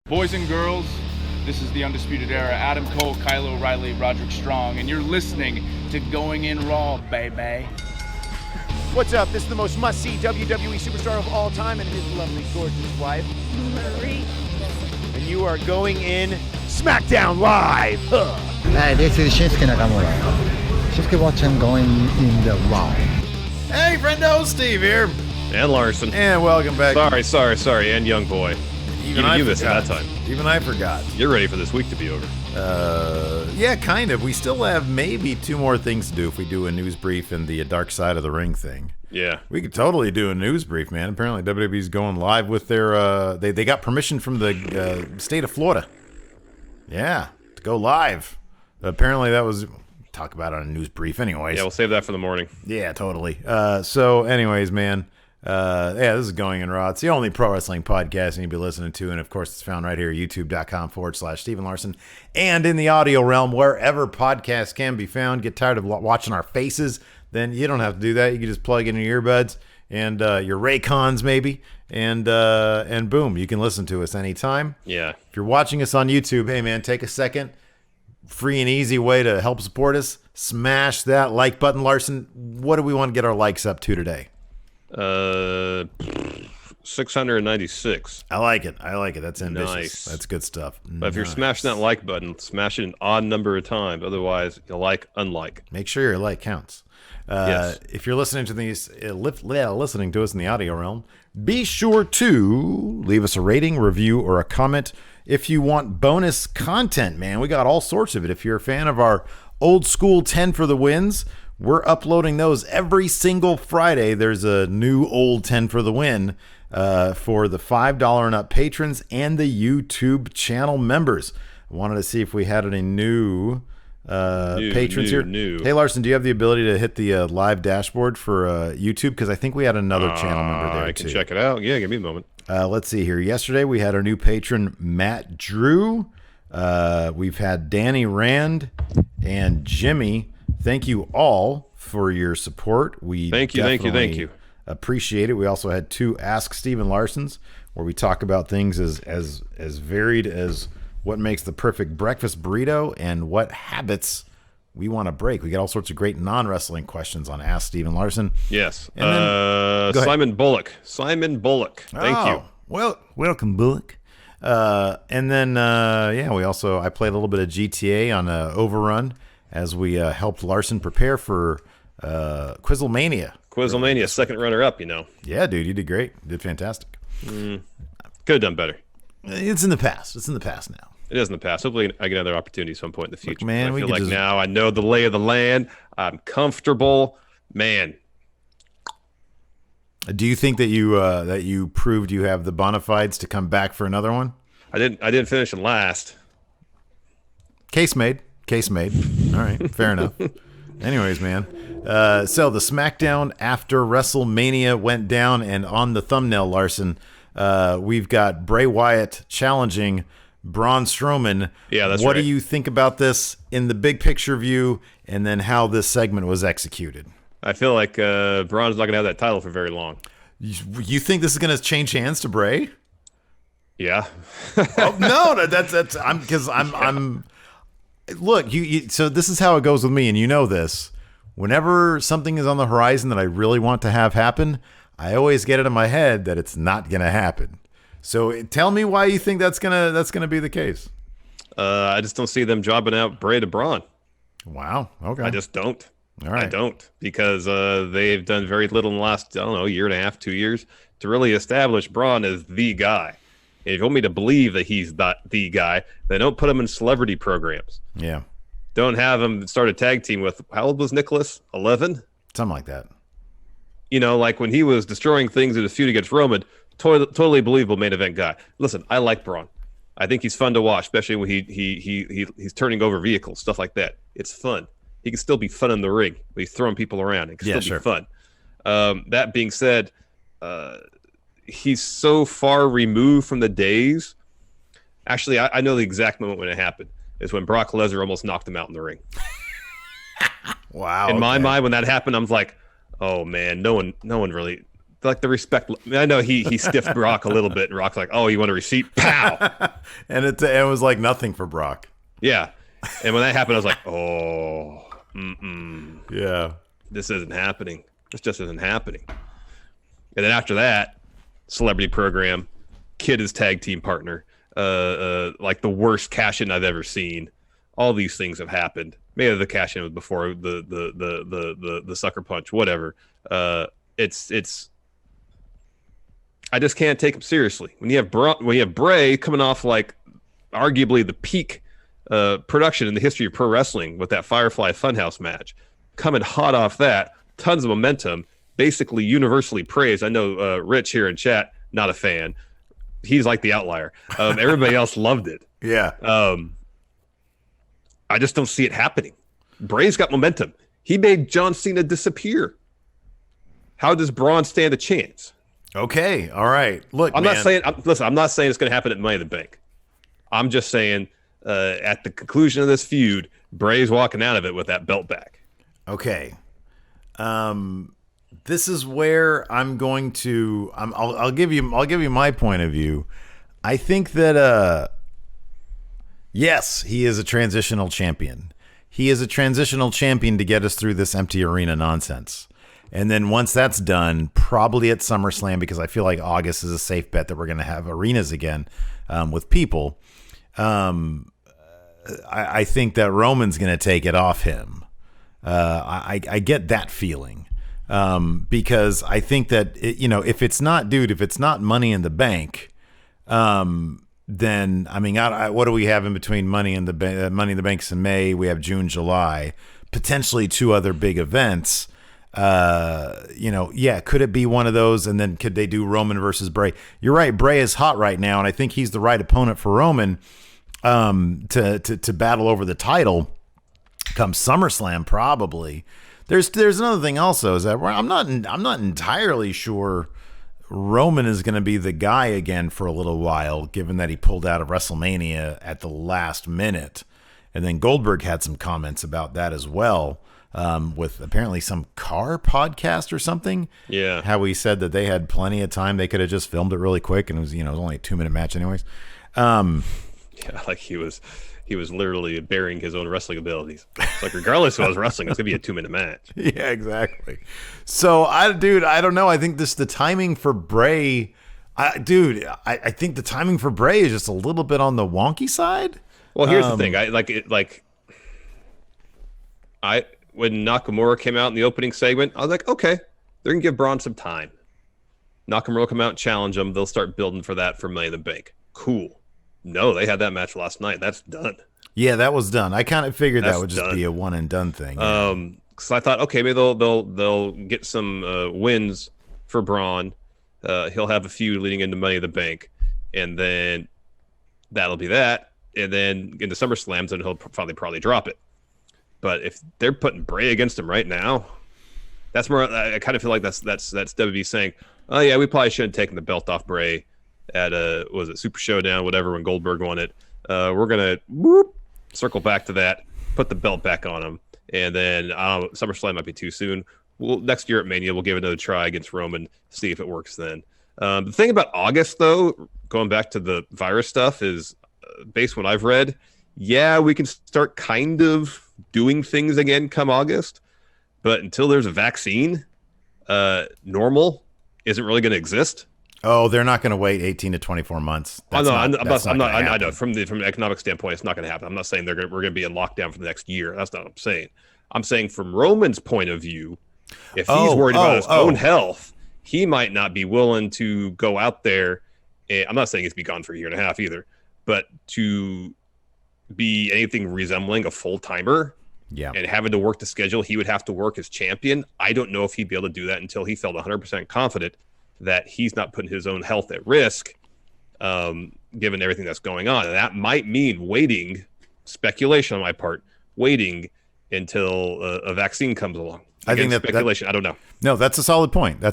Boys and girls, this is the Undisputed Era. Adam Cole, Kyle O'Reilly, Roderick Strong, and you're listening to Going In Raw, baby. What's up? This is the most must-see WWE superstar of all time and his lovely, gorgeous wife, Marie. and you are going in Smackdown Live. Hi, this is Shinsuke Nakamura. Shinsuke watching Going In the Raw. Hey, friendo, Steve here. And Larson. And welcome back. Sorry, and Young Boy. Even I missed it that time. Even I forgot. You're ready for this week to be over. Yeah, kind of. We still have maybe two more things to do if we do a news brief and the Dark Side of the Ring thing. Yeah. We could totally do a news brief, man. Apparently WWE's going live with their, they got permission from the state of Florida. Yeah, to go live. Apparently that was, talk about it on a news brief anyways. Yeah, we'll save that for the morning. Yeah, totally. So anyways, man, yeah, this is Going In Raw. It's the only pro wrestling podcast you need to be listening to, and of course it's found right here, youtube.com/Stephen Larson, and in the audio realm, wherever podcasts can be found. Get tired of watching our faces? Then you don't have to do that. You can just plug in your earbuds and your Raycons maybe, and boom, you can listen to us anytime. Yeah. If you're watching us on YouTube, hey man, take a second. Free and easy way to help support us. Smash that like button, Larson. What do we want to get our likes up to today? 696. I like it. That's ambitious. Nice. That's good stuff. But if you're smashing that like button, smash it an odd number of times. Otherwise, you'll unlike. Make sure your like counts. Yes. If you're listening to these, listening to us in the audio realm, be sure to leave us a rating, review, or a comment. If you want bonus content, man, we got all sorts of it. If you're a fan of our old school 10 for the wins, we're uploading those every single Friday. There's a new old 10 for the win for the $5 and up patrons and the YouTube channel members. I wanted to see if we had any new patrons here. Hey, Larson, do you have the ability to hit the live dashboard for YouTube? Because I think we had another channel member there, I can too. check it out. Yeah, give me a moment. Let's see here. Yesterday, we had our new patron, Matt Drew. We've had Danny Rand and Jimmy. Thank you all for your support. Thank you. Appreciate it. We also had two Ask Stephen Larsons, where we talk about things as varied as what makes the perfect breakfast burrito and what habits we want to break. We got all sorts of great non-wrestling questions on Ask Stephen Larson. Yes. And then, Simon Bullock. Thank you. Well, welcome, Bullock. And then, we also, I played a little bit of GTA on Overrun as we helped Larson prepare for Quizzlemania. Second runner-up, Yeah, dude, you did great. You did fantastic. Could have done better. It's in the past. It's in the past now. It is in the past. Hopefully I get another opportunity at some point in the future. Look, man, I feel like now I know the lay of the land. I'm comfortable. Man. Do you think that you proved you have the bona fides to come back for another one? I didn't finish in last. Case made. All right, fair enough. Anyways, man. So the SmackDown after WrestleMania went down, and on the thumbnail, Larson, we've got Bray Wyatt challenging Braun Strowman. Yeah, that's What right. do you think about this in the big picture view, and then how this segment was executed? I feel like Braun's not going to have that title for very long. You think this is going to change hands to Bray? Yeah. Oh, no, that's I'm. Look, so this is how it goes with me, and you know this. Whenever something is on the horizon that I really want to have happen, I always get it in my head that it's not going to happen. So tell me why you think that's gonna be the case. I just don't see them jobbing out Bray to Braun. Wow. Okay. I just don't. All right. I don't, because they've done very little in the last, year and a half, 2 years to really establish Braun as the guy. And if you want me to believe that he's not the guy, then don't put him in celebrity programs. Yeah. Don't have him start a tag team with, how old was Nicholas? 11? Something like that. Like when he was destroying things in his feud against Roman, totally believable main event guy. Listen, I like Braun. I think he's fun to watch, especially when he's turning over vehicles, stuff like that. It's fun. He can still be fun in the ring, but he's throwing people around. It can still be fun. That being said, he's so far removed from the days. Actually, I know the exact moment when it happened. Is when Brock Lesnar almost knocked him out in the ring. Wow. In my mind, when that happened, I was like, oh man, no one really like the respect. I know he stiffed Brock a little bit, and Brock's like, "Oh, you want a receipt?" Pow! And it was like nothing for Brock. Yeah, and when that happened, I was like, "Oh, Yeah. this isn't happening. This just isn't happening." And then after that, celebrity program, Kid is tag team partner, like the worst cash in I've ever seen. All these things have happened. Maybe the cash in was before the sucker punch, whatever. It's. I just can't take him seriously. When you have Bray coming off like arguably the peak production in the history of pro wrestling with that Firefly Funhouse match, coming hot off that, tons of momentum, basically universally praised. I know Rich here in chat, not a fan. He's like the outlier. Everybody else loved it. Yeah. I just don't see it happening. Bray's got momentum. He made John Cena disappear. How does Braun stand a chance? Okay. All right. Look, I'm man. not saying. Listen, I'm not saying it's going to happen at Money in the Bank. I'm just saying at the conclusion of this feud, Bray's walking out of it with that belt back. Okay. This is where I'm going to. I'll give you my point of view. I think that yes, he is a transitional champion. He is a transitional champion to get us through this empty arena nonsense. And then once that's done, probably at SummerSlam, because I feel like August is a safe bet that we're going to have arenas again with people. I think that Roman's going to take it off him. I get that feeling because I think that, if it's not Money in the Bank, then, I mean, what do we have in between Money in the Bank's in May? We have June, July, potentially 2 other big events. Could it be one of those? And then could they do Roman versus Bray? You're right. Bray is hot right now. And I think he's the right opponent for Roman, to battle over the title come SummerSlam, probably. There's another thing also is that I'm not entirely sure Roman is going to be the guy again for a little while, given that he pulled out of WrestleMania at the last minute. And then Goldberg had some comments about that as well. With apparently some car podcast or something. Yeah. How he said that they had plenty of time. They could have just filmed it really quick. And it was, it was only a 2-minute match anyways. Yeah, like he was literally burying his own wrestling abilities. It's like, regardless of what I was wrestling, it's going to be a 2-minute match. Yeah, exactly. So I don't know. I think the timing for Bray, I think the timing for Bray is just a little bit on the wonky side. Well, here's the thing. When Nakamura came out in the opening segment, I was like, okay, they're going to give Braun some time. Nakamura will come out and challenge him. They'll start building for that for Money in the Bank. Cool. No, they had that match last night. That's done. Yeah, that was done. I kind of figured that would just be a one and done thing. So I thought, okay, maybe they'll get some wins for Braun. He'll have a few leading into Money in the Bank, and then that'll be that. And then in the SummerSlams, then he'll probably drop it. But if they're putting Bray against him right now, that's more. I kind of feel like that's WWE saying, "Oh yeah, we probably should have taken the belt off Bray at was it Super Showdown, whatever, when Goldberg won it. We're gonna circle back to that, put the belt back on him, and then SummerSlam might be too soon. Next year at Mania, we'll give it another try against Roman, see if it works then. The thing about August, though, going back to the virus stuff, is based on what I've read. Yeah, we can start kind of doing things again come August, but until there's a vaccine, normal isn't really going to exist. Oh, they're not going to wait 18 to 24 months. I know. From an economic standpoint, it's not going to happen. I'm not saying we're going to be in lockdown for the next year. That's not what I'm saying. I'm saying from Roman's point of view, if he's worried about his own health, he might not be willing to go out there. I'm not saying he's be gone for a year and a half either, but to be anything resembling a full-timer and having to work the schedule he would have to work as champion, I don't know if he'd be able to do that until he felt 100% confident that he's not putting his own health at risk, given everything that's going on. And that might mean waiting, speculation on my part, waiting until a vaccine comes along. I think that speculation. I don't know. No, that's a solid point.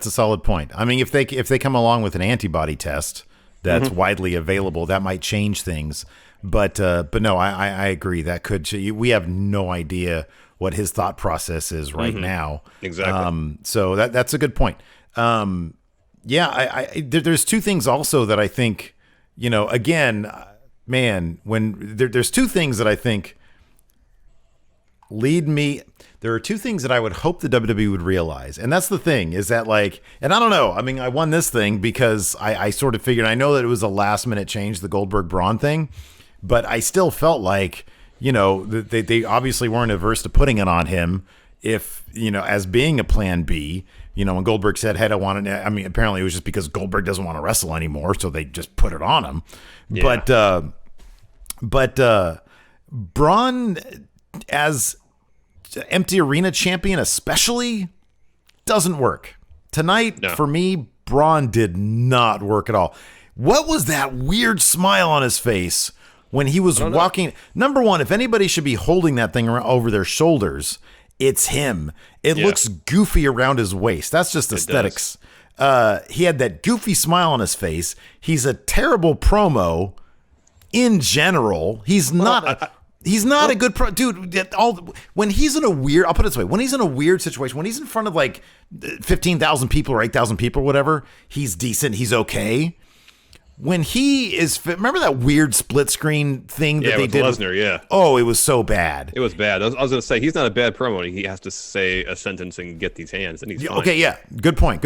I mean, if they come along with an antibody test that's widely available, that might change things. But no, I agree. That could. We have no idea what his thought process is right now. Exactly. So that's a good point. Yeah, there's two things also that I think, again, man, when there's two things that I think lead me. There are two things that I would hope the WWE would realize. And that's the thing is that and I don't know. I mean, I won this thing because I sort of figured, I know that it was a last minute change, the Goldberg Braun thing, but I still felt like, they obviously weren't averse to putting it on him if, as being a plan B, when Goldberg said, hey, I want it. I mean, apparently it was just because Goldberg doesn't want to wrestle anymore. So they just put it on him. Yeah. But Braun as empty arena champion especially doesn't work. Tonight, for me, Braun did not work at all. What was that weird smile on his face when he was walking? Number one, if anybody should be holding that thing over their shoulders, it's him. It looks goofy around his waist. That's just aesthetics. He had that goofy smile on his face. He's a terrible promo in general. He's not... He's not a good dude. When he's in a weird, I'll put it this way: when he's in a weird situation, when he's in front of 15,000 people or 8,000 people or whatever, he's decent. He's okay. When he is, remember that weird split screen thing that they did? Lesnar, yeah. Oh, it was so bad. It was bad. I was going to say, he's not a bad promo. He has to say a sentence and get these hands, and he's fine. Okay, yeah. Good point.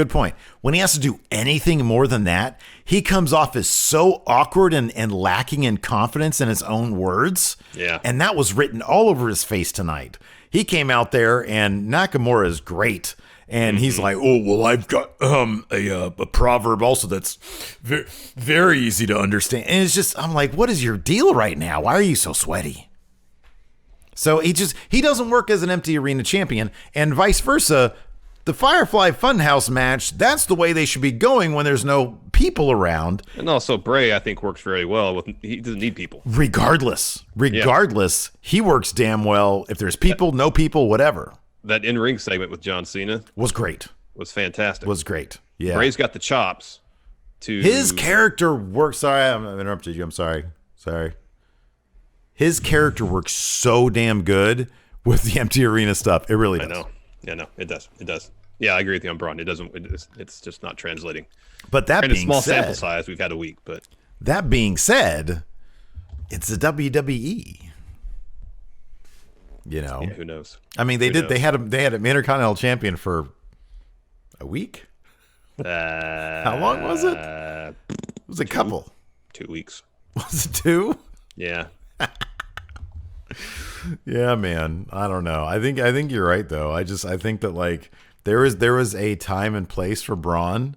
When he has to do anything more than that, he comes off as so awkward and lacking in confidence in his own words. Yeah. And that was written all over his face tonight. He came out there, and Nakamura is great. And he's like, oh, well, I've got a proverb also that's very, very easy to understand. And it's just, I'm like, what is your deal right now? Why are you so sweaty? So he doesn't work as an empty arena champion, and vice versa. The Firefly Funhouse match, that's the way they should be going when there's no people around. And also Bray, I think, works very well. He doesn't need people. Regardless, he works damn well if there's people, no people, whatever. That in-ring segment with John Cena was great. Was fantastic. Was great. Yeah. Bray's got the chops to... His character works... Sorry, I interrupted you. I'm sorry. His character works so damn good with the empty arena stuff. It really does. I know. Yeah, no, it does. It does. Yeah, I agree with you on Braun. It doesn't... It's just not translating. But that being said... small sample size. We've had a week, but... That being said, it's the WWE. Yeah, who knows? I mean, they had an Intercontinental Champion for a week. How long was it? It was a couple. 2 weeks. Was it 2? Yeah. Yeah, man. I don't know. I think you're right though. I think that there was a time and place for Braun,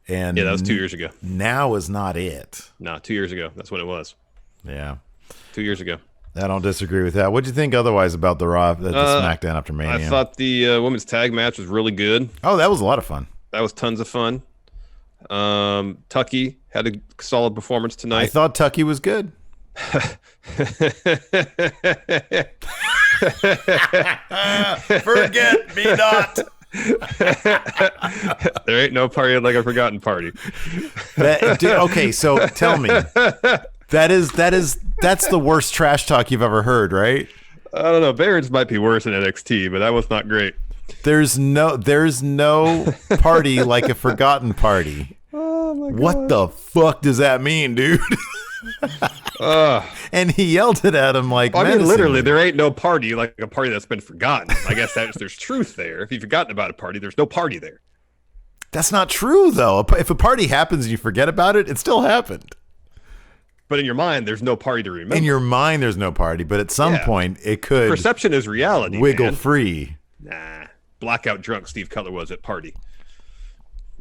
and that was 2 years ago. Now is not it. No, 2 years ago. That's when it was. Yeah. 2 years ago. I don't disagree with that. What'd you think otherwise about the SmackDown after Mania? I thought the women's tag match was really good. Oh, that was a lot of fun. That was tons of fun. Tucky had a solid performance tonight. I thought Tucky was good. Forget me not. There ain't no party like a forgotten party. Okay, so tell me. That's the worst trash talk you've ever heard, right? I don't know. Barron's might be worse in NXT, but that was not great. There's no party like a forgotten party. Oh my God. What the fuck does that mean, dude? And he yelled it at him like, I mean, literally, there ain't no party like a party that's been forgotten. I guess there's truth there. If you've forgotten about a party, there's no party there. That's not true, though. If a party happens and you forget about it, it still happened. But in your mind, there's no party to remember. In your mind, there's no party, but at some point, it could. Perception is reality. Wiggle free. Nah. Blackout drunk Steve Cutler was at party.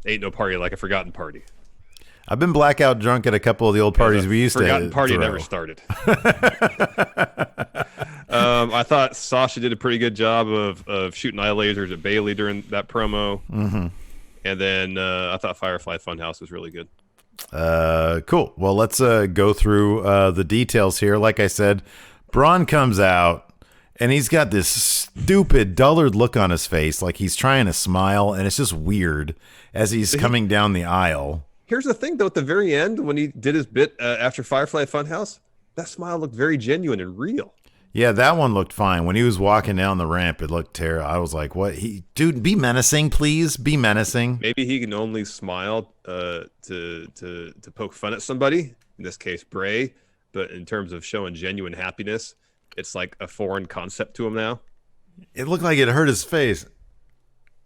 Ain't no party like a forgotten party. I've been blackout drunk at a couple of the old parties we used to forgotten party throw. Never started. I thought Sasha did a pretty good job of shooting eye lasers at Bayley during that promo. Mm-hmm. And then I thought Firefly Funhouse was really good. Cool. Well, let's go through the details here. Like I said, Braun comes out and he's got this stupid, dullard look on his face, like he's trying to smile, and it's just weird as he's coming down the aisle. Here's the thing, though. At the very end, when he did his bit after Firefly Funhouse, that smile looked very genuine and real. Yeah, that one looked fine. When he was walking down the ramp, it looked terrible. I was like, what? Dude, be menacing, please. Be menacing. Maybe he can only smile to poke fun at somebody, in this case, Bray. But in terms of showing genuine happiness, it's like a foreign concept to him now. It looked like it hurt his face.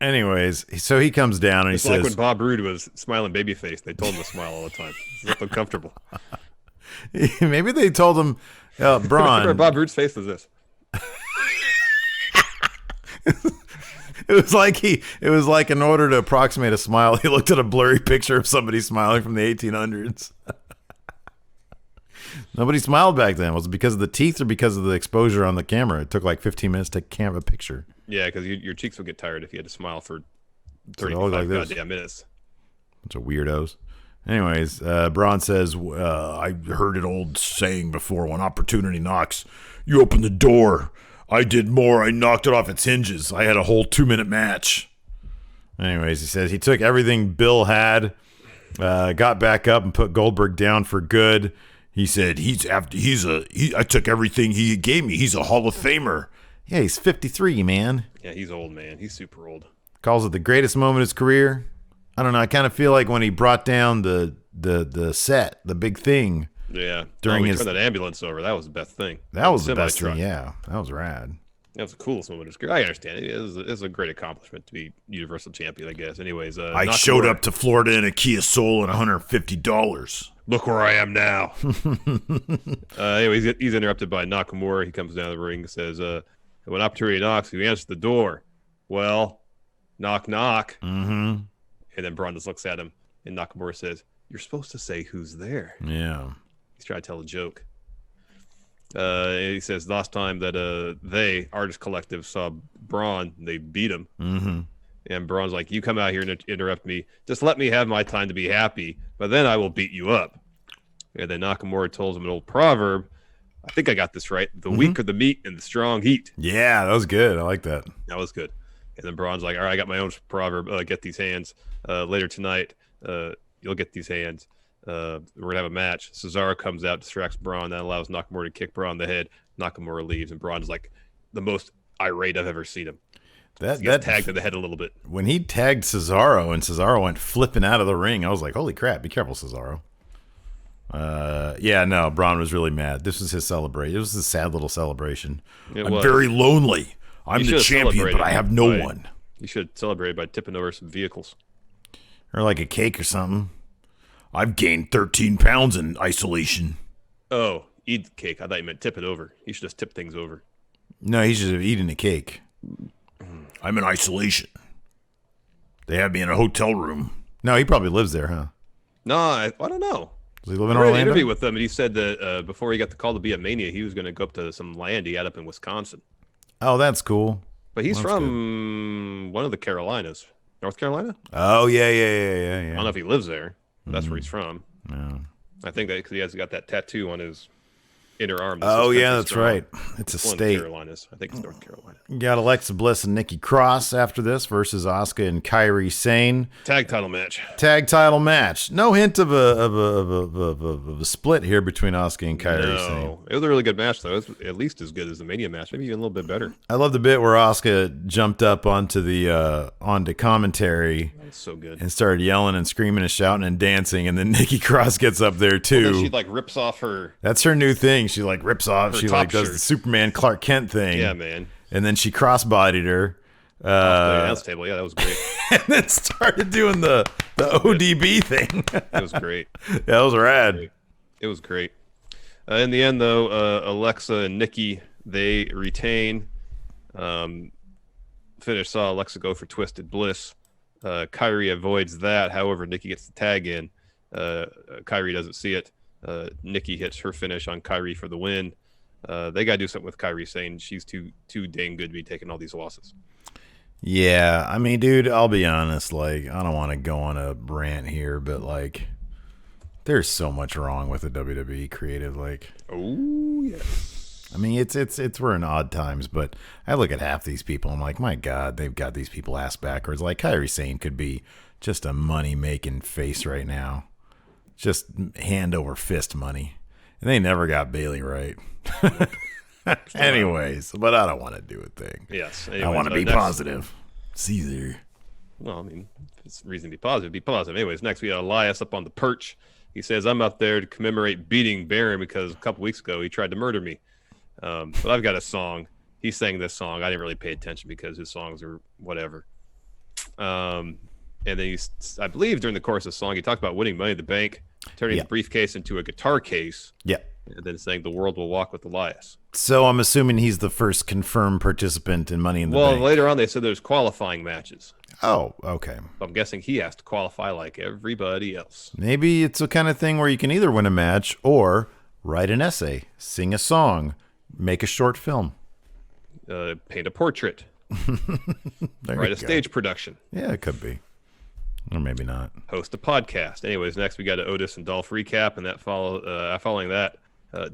Anyways, so he comes down and It's he like says, when Bob Roode was smiling babyface. They told him to smile all the time. It's uncomfortable. maybe they told him, Braun. Bob Roode's face was this. It was like in order to approximate a smile, he looked at a blurry picture of somebody smiling from the 1800s. Nobody smiled back then. Was it because of the teeth or because of the exposure on the camera? It took like 15 minutes to take a picture. Yeah, because your cheeks would get tired if you had to smile for So they 35 look like this. goddamn minutes. Bunch of weirdos. Anyways, Braun says, I heard an old saying before, when opportunity knocks, you open the door. I did more. I knocked it off its hinges. I had a whole 2-minute match. Anyways, he says he took everything Bill had, got back up and put Goldberg down for good. He said, I took everything he gave me. He's a Hall of Famer. Yeah, he's 53, man. Yeah, he's old, man. He's super old. Calls it the greatest moment of his career. I don't know. I kind of feel like when he brought down the set, the big thing. Yeah. During his turned that ambulance over. That was the best thing. That was the best Semi-truck. thing. Yeah, that was rad. That was the coolest moment of his career. I understand. It is a great accomplishment to be Universal Champion, I guess. Anyways, I showed up to Florida in a Kia Soul and $150. Look where I am now. Anyways, he's interrupted by Nakamura. He comes down the ring and says, when opportunity knocks, you answer the door. Well, knock, knock. Mm-hmm. And then Braun just looks at him, and Nakamura says, you're supposed to say who's there. Yeah. He's trying to tell a joke. He says last time that they, Artist Collective, saw Braun, they beat him. Mm-hmm. And Braun's like, you come out here and interrupt me. Just let me have my time to be happy, but then I will beat you up. And then Nakamura tells him an old proverb. I think I got this right. The weak are the meat and the strong eat. Yeah, that was good. I like that. That was good. And then Braun's like, all right, I got my own proverb. Get these hands. Later tonight, you'll get these hands. We're going to have a match. Cesaro comes out, distracts Braun. That allows Nakamura to kick Braun in the head. Nakamura leaves, and Braun's like the most irate I've ever seen him. He got tagged in the head a little bit. When he tagged Cesaro and Cesaro went flipping out of the ring, I was like, holy crap, be careful, Cesaro. Yeah, no, Braun was really mad. This was his celebration. It was a sad little celebration. I'm very lonely. I'm the champion, but I have no one. You should celebrate by tipping over some vehicles. Or like a cake or something. I've gained 13 pounds in isolation. Oh, eat the cake. I thought you meant tip it over. You should just tip things over. No, he should have eaten the cake. I'm in isolation. They have me in a hotel room. No, he probably lives there, huh? No, I don't know. Does he live in I read an Orlando? interview with him, and he said that before he got the call to be a Mania, he was going to go up to some land he had up in Wisconsin. Oh, that's cool. But he's from one of the Carolinas. North Carolina? Oh, yeah. I don't know if he lives there. That's where he's from. Yeah. I think that because he has got that tattoo on his inner arm. Oh, yeah, that's right. It's a One of state. the Carolinas. I think it's North Carolina. You got Alexa Bliss and Nikki Cross after this versus Asuka and Kairi Sane. Tag title match. Tag title match. No hint of a split here between Asuka and Kairi Sane. No, it was a really good match, though. It was at least as good as the Mania match, maybe even a little bit better. I love the bit where Asuka jumped up onto commentary. That's so good. And started yelling and screaming and shouting and dancing, and then Nikki Cross gets up there too. And then she like rips off her. That's her new thing. She like rips off. She like does shirt. the Superman Clark Kent thing. Yeah, man. And then she crossbodied her. The announce table. Yeah, that was great. And then started doing the ODB thing. It was great. Yeah, that was rad. It was great. In the end, though, Alexa and Nikki, they retain. Finish saw Alexa go for Twisted Bliss. Kairi avoids that. However, Nikki gets the tag in. Kairi doesn't see it. Nikki hits her finish on Kairi for the win. They got to do something with Kairi, saying she's too dang good to be taking all these losses. Yeah, I mean, dude, I'll be honest. Like, I don't want to go on a rant here, but like, there's so much wrong with the WWE creative. Like, oh yes. I mean, it's we're in odd times, but I look at half these people. I'm like, my God, they've got these people ass backwards. Like Kairi Sane could be just a money making face right now, just hand over fist money, and they never got Bailey right. Anyways, but I don't want to do a thing. Yes. I want to be positive. Caesar. Well, I mean, if it's reason to be positive, be positive. Anyways, next we got Elias up on the perch. He says, I'm up there to commemorate beating Baron because a couple weeks ago he tried to murder me. But I've got a song. He sang this song. I didn't really pay attention because his songs are whatever. And then I believe during the course of the song, he talked about winning Money in the Bank, turning the briefcase into a guitar case. Yeah. And then saying the world will walk with Elias. So I'm assuming he's the first confirmed participant in Money in the Bank. Well, later on they said there's qualifying matches. Oh, okay. I'm guessing he has to qualify like everybody else. Maybe it's a kind of thing where you can either win a match or write an essay, sing a song, make a short film. Paint a portrait. Write a stage production. Yeah, it could be. Or maybe not. Host a podcast. Anyways, next we got an Otis and Dolph recap, and that following that,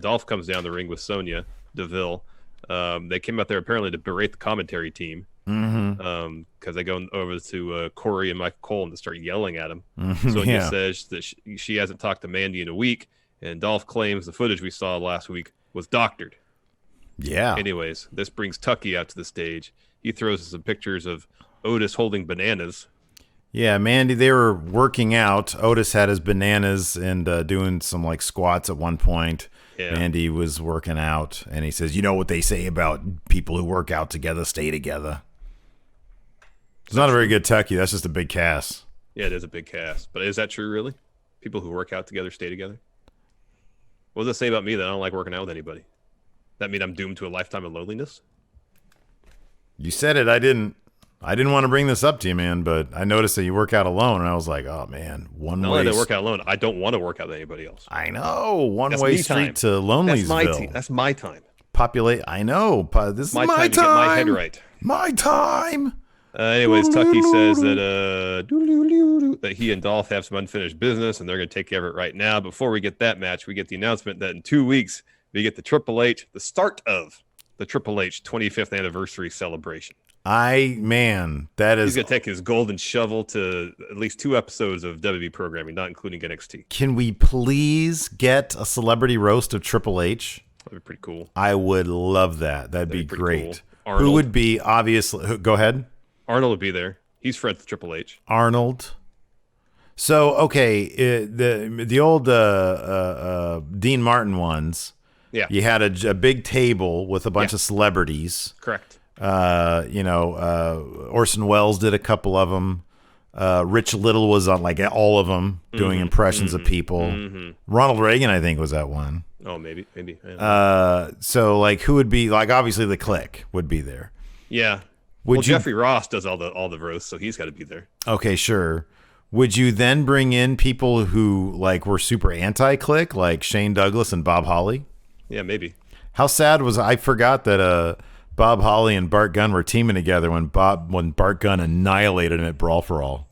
Dolph comes down the ring with Sonya Deville. They came out there apparently to berate the commentary team because they go over to Corey and Michael Cole and they start yelling at him. Sonya says that she hasn't talked to Mandy in a week, and Dolph claims the footage we saw last week was doctored. Yeah. Anyways, this brings Tucky out to the stage. He throws us some pictures of Otis holding bananas. Yeah, Mandy, they were working out. Otis had his bananas and doing some like squats at one point. Yeah. Mandy was working out, and he says, you know what they say about people who work out together stay together. It's not a very good Tucky. That's just a big cast. Yeah, it is a big cast. But is that true, really? People who work out together stay together? What does it say about me that I don't like working out with anybody? That mean I'm doomed to a lifetime of loneliness? You said it. I didn't want to bring this up to you, man, but I noticed that you work out alone, and I was like, oh, man, Not only do I work out alone, I don't want to work out with anybody else. I know. One-way street to Lonelysville. That's my time. I know. This is my time. To get my head right. My time. Anyways, Tucky says that he and Dolph have some unfinished business, and they're going to take care of it right now. Before we get that match, we get the announcement that in 2 weeks, we get the the start of the Triple H 25th anniversary celebration. That is... He's going to take his golden shovel to at least 2 episodes of WWE programming, not including NXT. Can we please get a celebrity roast of Triple H? That'd be pretty cool. I would love that. That'd be great. Cool. Who would be, obviously... Go ahead. Arnold would be there. He's friends with Triple H. Arnold. So, okay, the old Dean Martin ones... Yeah. You had a big table with a bunch of celebrities. Correct. Orson Welles did a couple of them. Rich Little was on like all of them doing impressions of people. Ronald Reagan, I think, was at one. Oh, maybe. So like, who would be like? Obviously, the Clique would be there. Yeah. Jeffrey Ross does all the roasts, so he's got to be there. Okay, sure. Would you then bring in people who like were super anti-Clique, like Shane Douglas and Bob Holly? Yeah, maybe. How sad was I forgot that Bob Holly and Bart Gunn were teaming together when Bart Gunn annihilated him at Brawl for All.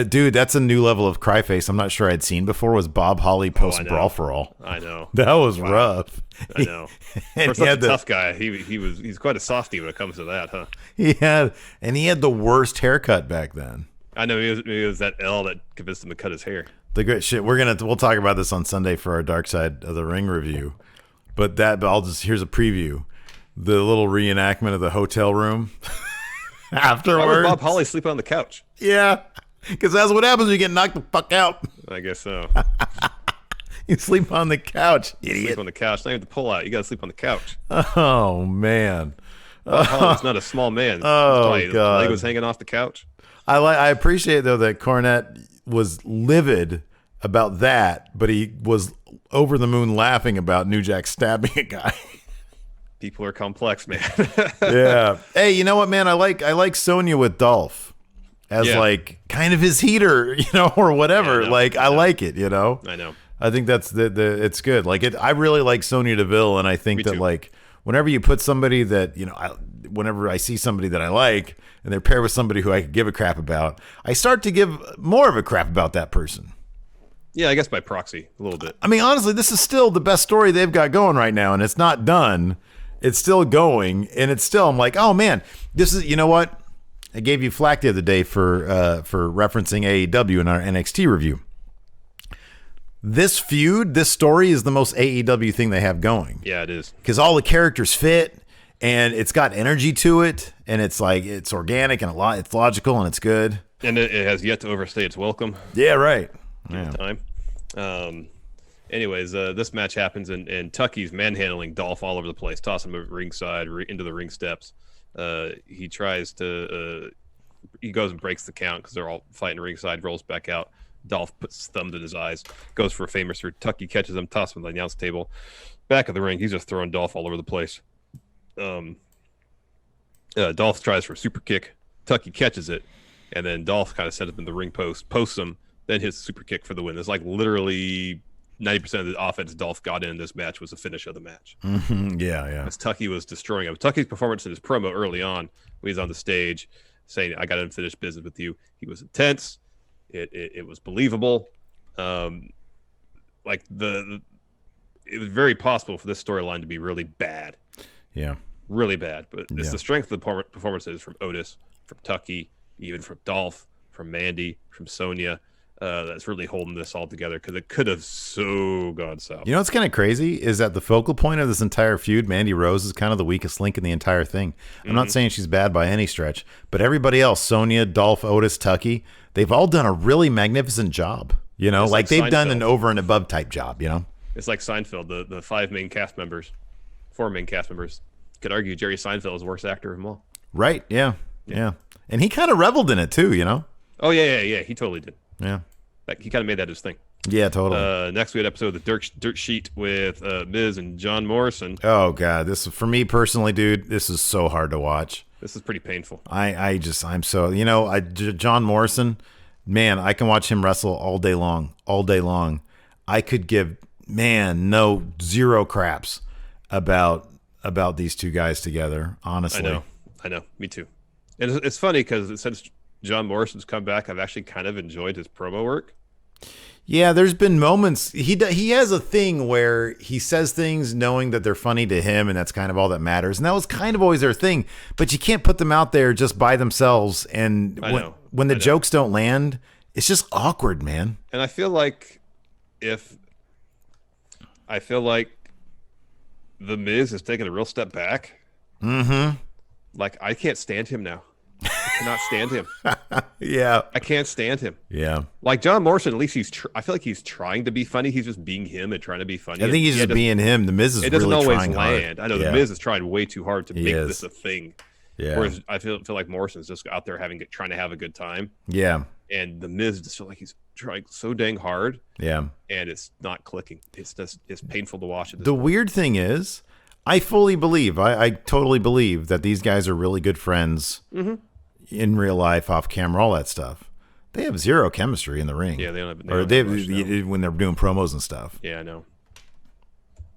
Dude, that's a new level of cryface I'm not sure I'd seen before. Was Bob Holly post Brawl for All? I know that was rough. I know. For such a tough guy, he's quite a softie when it comes to that, huh? He had the worst haircut back then. I know it was that L that convinced him to cut his hair. The great shit. We'll talk about this on Sunday for our Dark Side of the Ring review. But here's a preview. The little reenactment of the hotel room afterwards. Why would Bob Holly sleep on the couch? Yeah, because that's what happens when you get knocked the fuck out. I guess so. You sleep on the couch, idiot. Sleep on the couch. Not even the pull out. You got to sleep on the couch. Oh, man. Bob Holly's not a small man. Oh, his God. leg was hanging off the couch. I appreciate, though, that Cornette was livid about that, but he was over the moon laughing about New Jack stabbing a guy. People are complex, man. Yeah. Hey, you know what, man? I like Sonya with Dolph as like kind of his heater, or whatever. I like it, I know. I think that's it's good. I really like Sonya Deville, and I think that like whenever you put somebody that whenever I see somebody that I like and they're paired with somebody who I could give a crap about, I start to give more of a crap about that person. Yeah, I guess by proxy, a little bit. I mean, honestly, this is still the best story they've got going right now, and it's not done. It's still going, and it's still, I'm like, oh, man, this is, you know what? I gave you flack the other day for referencing AEW in our NXT review. this feud, this story is the most AEW thing they have going. Yeah, it is. Because all the characters fit, and it's got energy to it, and it's like it's organic and it's logical and it's good. And it has yet to overstay its welcome. Yeah, right. Yeah. Time. Anyways, this match happens, and Tucky's manhandling Dolph all over the place, tossing him ringside, into the ring steps. He tries to, he goes and breaks the count because they're all fighting ringside, rolls back out. Dolph puts his thumb in his eyes, goes for a famous. Tucky catches him, tosses him on the announce table. Back of the ring, he's just throwing Dolph all over the place. Dolph tries for a super kick. Tucky catches it, and then Dolph kind of sets up in the ring posts him, then hits a super kick for the win. It's like literally 90% of the offense Dolph got in this match was the finish of the match. Mm-hmm. Yeah. As Tucky was destroying him. Tucky's performance in his promo early on, when he's on the stage saying, "I got unfinished business with you," he was intense. It was believable. It was very possible for this storyline to be really bad. Yeah. Really bad. But it's the strength of the performances from Otis, from Tucky, even from Dolph, from Mandy, from Sonya, that's really holding this all together, because it could have so gone south. You know what's kind of crazy is that the focal point of this entire feud, Mandy Rose, is kind of the weakest link in the entire thing. I'm not saying she's bad by any stretch, but everybody else, Sonya, Dolph, Otis, Tucky, they've all done a really magnificent job. You know, like they've done an over and above type job, you know? It's like Seinfeld, the four main cast members. Could argue Jerry Seinfeld is the worst actor of them all. Right, yeah. And he kind of reveled in it too, you know? Oh, yeah. He totally did. Yeah. Like, he kind of made that his thing. Yeah, totally. Next we had episode of the Dirt Sheet with Miz and John Morrison. Oh, God. This, for me personally, dude, this is so hard to watch. This is pretty painful. I'm so, you know, John Morrison, man, I can watch him wrestle all day long. I could give, zero craps about these two guys together, honestly. I know. Me too. And it's funny because since John Morrison's come back, I've actually kind of enjoyed his promo work. Yeah, there's been moments. He has a thing where he says things knowing that they're funny to him, and that's kind of all that matters. And that was kind of always their thing. But you can't put them out there just by themselves. And when the jokes don't land, it's just awkward, man. And I feel like The Miz has taken a real step back. Mm-hmm. Like, I can't stand him now. I cannot stand him. Yeah. I can't stand him. Yeah. Like John Morrison, at least I feel like he's trying to be funny. He's just being him and trying to be funny. I think he's just being him. The Miz is really trying hard. It doesn't always land. I know the Miz is trying way too hard to make this a thing. Yeah. Whereas I feel like Morrison's just out there trying to have a good time. Yeah. And the Miz just feel like he's trying so dang hard. Yeah. And it's not clicking. It's painful to watch. The weird thing is, I fully believe, I totally believe that these guys are really good friends in real life, off camera, all that stuff. They have zero chemistry in the ring. Yeah, they don't have. When they're doing promos and stuff. Yeah, I know.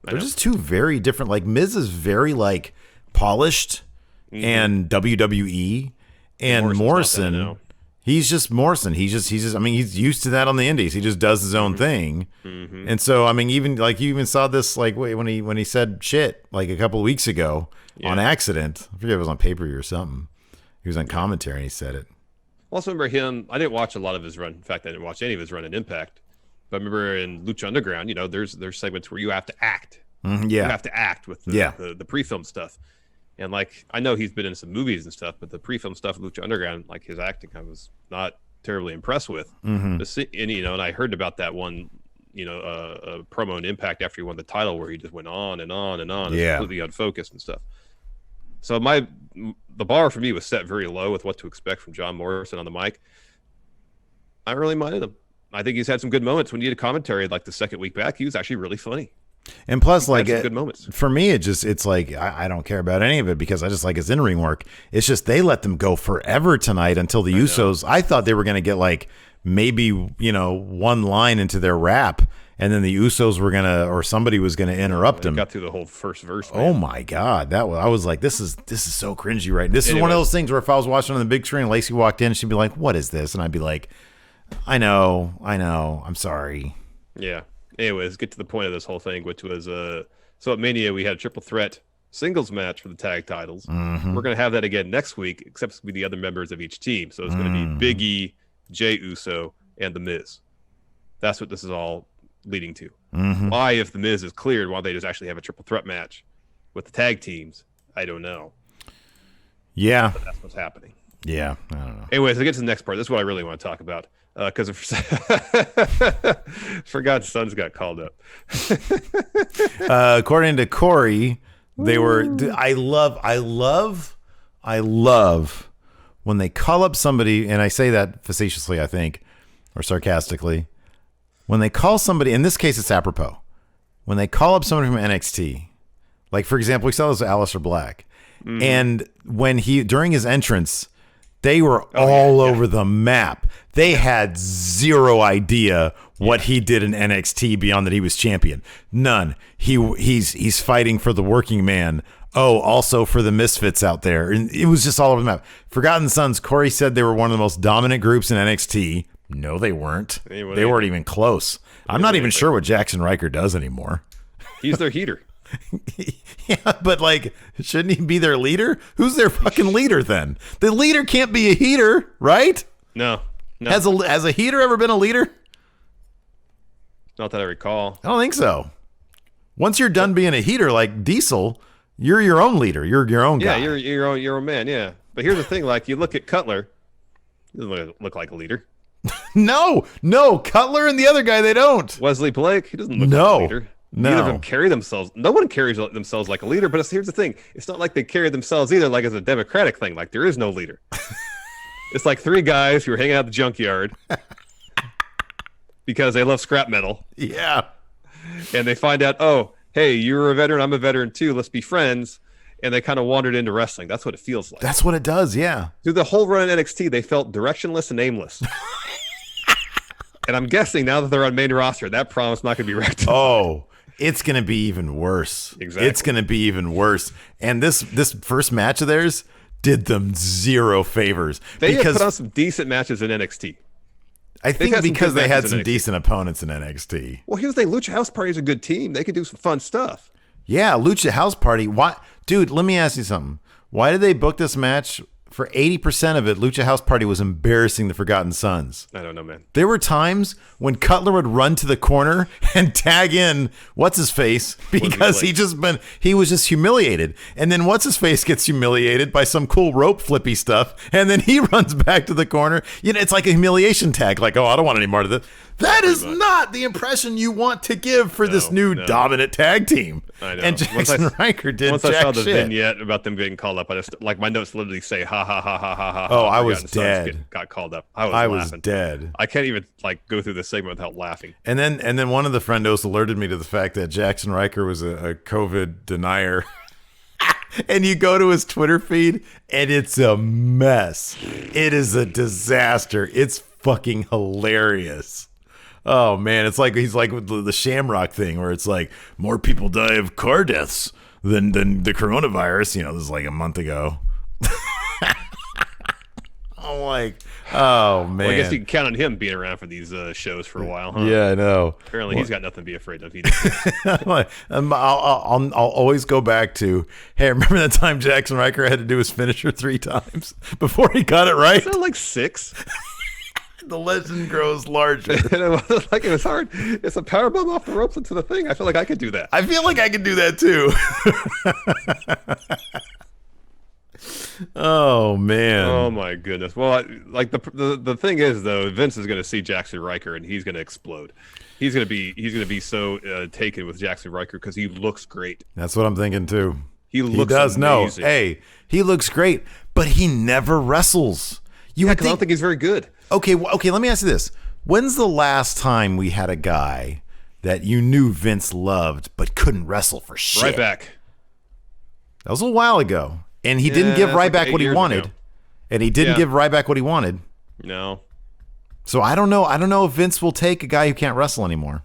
They're just two very different. Like Miz is very like polished and WWE, and Morrison. He's just Morrison. He's just. I mean, he's used to that on the Indies. He just does his own thing. And so, I mean, even like you even saw this like when he said shit like a couple of weeks ago on accident. I forget if it was on pay-per-view or something. He was on commentary and he said it. I also remember him. I didn't watch a lot of his run. In fact, I didn't watch any of his run in Impact. But I remember in Lucha Underground, you know, there's segments where you have to act. You have to act with the pre-film stuff. And like, I know he's been in some movies and stuff, but the pre-film stuff with Lucha Underground, like his acting, I was not terribly impressed with. And I heard about that one, promo in Impact after he won the title, where he just went on and on and on, completely unfocused and stuff. So the bar for me was set very low with what to expect from John Morrison on the mic. I really minded him. I think he's had some good moments. When he did a commentary like the second week back, he was actually really funny. And plus, like, good moments. For me, it's like I don't care about any of it because I just like his in-ring work. It's just they let them go forever tonight until the Usos. I thought they were going to get like maybe one line into their rap, and then the Usos were or somebody was gonna interrupt them. Got through the whole first verse. Man. Oh my God, I was like, this is so cringy, right? This is one of those things where if I was watching on the big screen, Lacey walked in, she'd be like, "What is this?" And I'd be like, "I know, I'm sorry." Yeah. Anyways, get to the point of this whole thing, which was so at Mania we had a triple threat singles match for the tag titles. We're gonna have that again next week, except with the other members of each team. So it's gonna be Big E, Jey Uso, and The Miz. That's what this is all leading to. Why, if the Miz is cleared, why don't they just actually have a triple threat match with the tag teams? I don't know. Yeah. But that's what's happening. Yeah, I don't know. Anyways, to get to the next part, this is what I really want to talk about. Because Forgotten Sons got called up. According to Corey, they were. I love when they call up somebody, and I say that facetiously, I think, or sarcastically. When they call somebody, in this case, it's apropos. When they call up somebody from NXT, like for example, we saw this with Aleister Black, and when during his entrance, they were all over the map. They had zero idea what he did in NXT beyond that he was champion. None. He's fighting for the working man. Oh, also for the misfits out there. And it was just all over the map. Forgotten Sons, Corey said they were one of the most dominant groups in NXT. No, they weren't. They weren't even close. I'm not even sure what Jackson Riker does anymore. He's their heater. Yeah, but like, shouldn't he be their leader? Who's their fucking leader then? The leader can't be a heater, right? No. Has a heater ever been a leader? Not that I recall. I don't think so. Once you're done being a heater like Diesel, you're your own leader. You're your own guy. Yeah, you're your own man, yeah. But here's the thing, like, you look at Cutler, he doesn't look like a leader. No, Cutler and the other guy, they don't. Wesley Blake, he doesn't look like a leader. No. Neither of them carry themselves. No one carries themselves like a leader, but here's the thing. It's not like they carry themselves either like as a democratic thing. Like, there is no leader. It's like three guys who are hanging out at the junkyard because they love scrap metal. Yeah. And they find out, oh, hey, you're a veteran, I'm a veteran too. Let's be friends. And they kind of wandered into wrestling. That's what it feels like. That's what it does, yeah. Through the whole run in NXT, they felt directionless and aimless. And I'm guessing now that they're on main roster, that problem's not going to be rectified. Oh, it's going to be even worse. Exactly. It's going to be even worse. And this first match of theirs did them zero favors. They have put on some decent matches in NXT. I think because they had some decent opponents in NXT. Well, here's the thing. Lucha House Party is a good team. They could do some fun stuff. Yeah, Lucha House Party. Why, dude, let me ask you something. Why did they book this match? For 80% of it, Lucha House Party was embarrassing the Forgotten Sons. I don't know, man. There were times when Cutler would run to the corner and tag in what's-his-face because he was just humiliated. And then what's-his-face gets humiliated by some cool rope flippy stuff, and then he runs back to the corner. You know, it's like a humiliation tag, like, oh, I don't want any more of this. That is not the impression you want to give for this new dominant tag team. I know. And Jackson Riker did Once jack I saw the shit. vignette about them getting called up, I just, like, my notes literally say, ha, ha, ha, ha, ha, ha. Oh, I was dead. Got called up. I was laughing. Dead. I can't even, like, go through this segment without laughing. And then one of the friendos alerted me to the fact that Jackson Riker was a COVID denier. And you go to his Twitter feed, and it's a mess. It is a disaster. It's fucking hilarious. Oh man, it's like he's like with the Shamrock thing, where it's like more people die of car deaths than the coronavirus. You know, this is like a month ago. I'm like, oh man. Well, I guess you can count on him being around for these shows for a while, huh? Yeah, I know. Apparently, he's got nothing to be afraid of. I'll always go back to, hey, remember that time Jackson Riker had to do his finisher 3 times before he got it right? Is that like 6? The legend grows larger. It was hard. It's a powerbomb off the ropes into the thing. I feel like I could do that. I feel like I could do that too. Oh man. Oh my goodness. Well, like the thing is though, Vince is going to see Jackson Riker and he's going to explode. He's going to be so taken with Jackson Riker because he looks great. That's what I'm thinking too. He does amazing. know. Hey, he looks great, but he never wrestles. I don't think he's very good. Okay, let me ask you this. When's the last time we had a guy that you knew Vince loved but couldn't wrestle for shit? Ryback. That was a while ago. And he didn't give Ryback like what he wanted. Ago. And he didn't give Ryback what he wanted. No. So I don't know. I don't know if Vince will take a guy who can't wrestle anymore.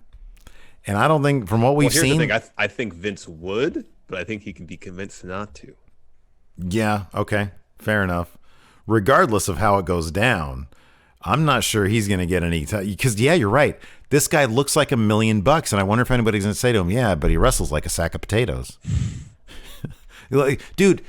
And I don't think, from what we've seen. The thing. I think Vince would, but I think he can be convinced not to. Yeah, okay. Fair enough. Regardless of how it goes down, I'm not sure he's going to get any. Because, yeah, you're right. This guy looks like $1 million, and I wonder if anybody's going to say to him, yeah, but he wrestles like a sack of potatoes. Like, dude,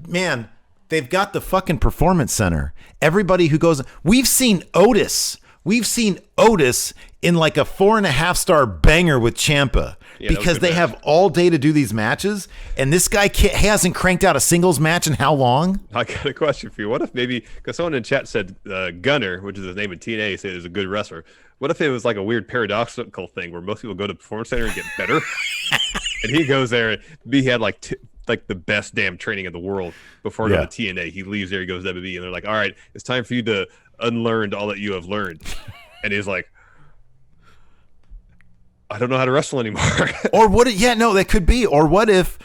man, they've got the fucking performance center. Everybody who goes, we've seen Otis We've seen Otis in like a 4.5-star banger with Ciampa Yeah, that was a because good they match. have all day to do these matches, and this guy hasn't cranked out a singles match in how long? I got a question for you. What if maybe, because someone in chat said Gunner, which is his name in TNA, said he's a good wrestler. What if it was like a weird paradoxical thing where most people go to the Performance Center and get better, and he goes there and he had like the best damn training in the world before going to TNA. He leaves there, he goes to WWE, and they're like, all right, it's time for you to unlearn all that you have learned. And he's like, I don't know how to wrestle anymore. Or what? That could be. Or what if,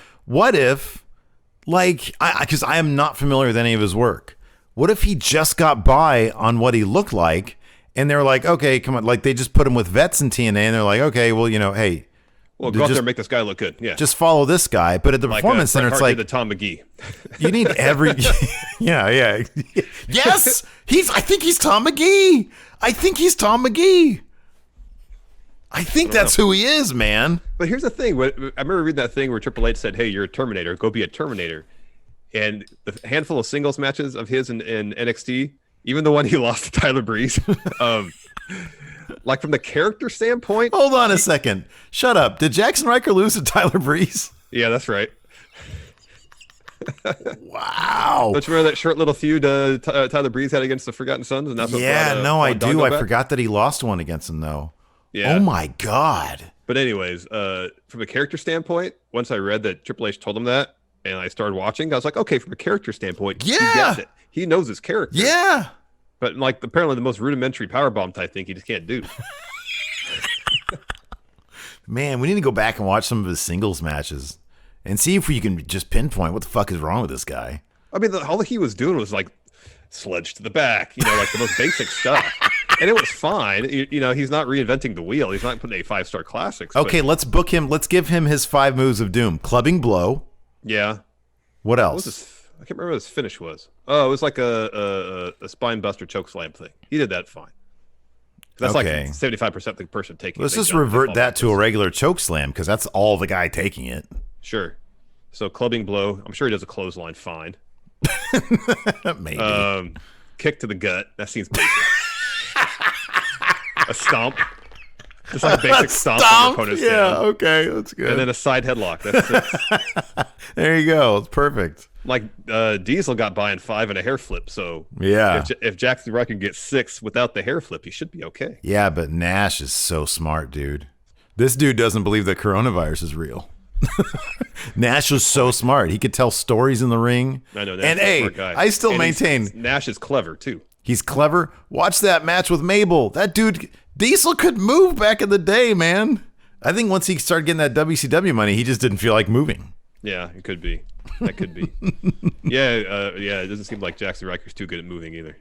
like, because I am not familiar with any of his work. What if he just got by on what he looked like, and they're like, okay, come on, like they just put him with vets in TNA, and they're like, okay, well, hey, well, go out there and make this guy look good. Yeah, just follow this guy. But at the Performance Center, it's like the Tom McGee. You need every, yeah. Yes, I think he's Tom McGee. I think that's who he is, man. But here's the thing. I remember reading that thing where Triple H said, hey, you're a Terminator. Go be a Terminator. And the handful of singles matches of his in NXT, even the one he lost to Tyler Breeze, like from the character standpoint. Hold on a second. Shut up. Did Jackson Riker lose to Tyler Breeze? Yeah, that's right. Wow. Don't you remember that short little feud Tyler Breeze had against the Forgotten Sons? And that's what I do. Dongo I back? forgot that he lost one against him, though. Yeah. Oh, my God. But anyways, from a character standpoint, once I read that Triple H told him that, and I started watching, I was like, okay, from a character standpoint, he gets it. He knows his character. Yeah. But like apparently the most rudimentary powerbomb type thing he just can't do. Man, we need to go back and watch some of his singles matches and see if we can just pinpoint what the fuck is wrong with this guy. I mean, all he was doing was like sledge to the back, like the most basic stuff. And it was fine. He's not reinventing the wheel. He's not putting a 5-star classics. Okay, let's book him. Let's give him his 5 moves of doom. Clubbing blow. Yeah. What else? I can't remember what his finish was. Oh, it was like a spine buster choke slam thing. He did that fine. That's okay. Like 75% the person taking it. Let's just revert that to a regular choke slam because that's all the guy taking it. Sure. So clubbing blow. I'm sure he does a clothesline fine. Maybe. Kick to the gut. That seems basic. A stomp. Just like a basic stomp on your opponent's down. Okay, that's good. And then a side headlock. That's 6. There you go. It's perfect. Like Diesel got by in 5 and a hair flip. So yeah, if Jackson Riker can get 6 without the hair flip, he should be okay. Yeah, but Nash is so smart, dude. This dude doesn't believe that coronavirus is real. Nash was so smart. He could tell stories in the ring. I know. Nash and is a hey, smart guy. I still maintain Nash is clever too. He's clever. Watch that match with Mabel. That dude, Diesel could move back in the day, man. I think once he started getting that WCW money, he just didn't feel like moving. Yeah, it could be. That could be. Yeah. It doesn't seem like Jackson Riker's too good at moving either.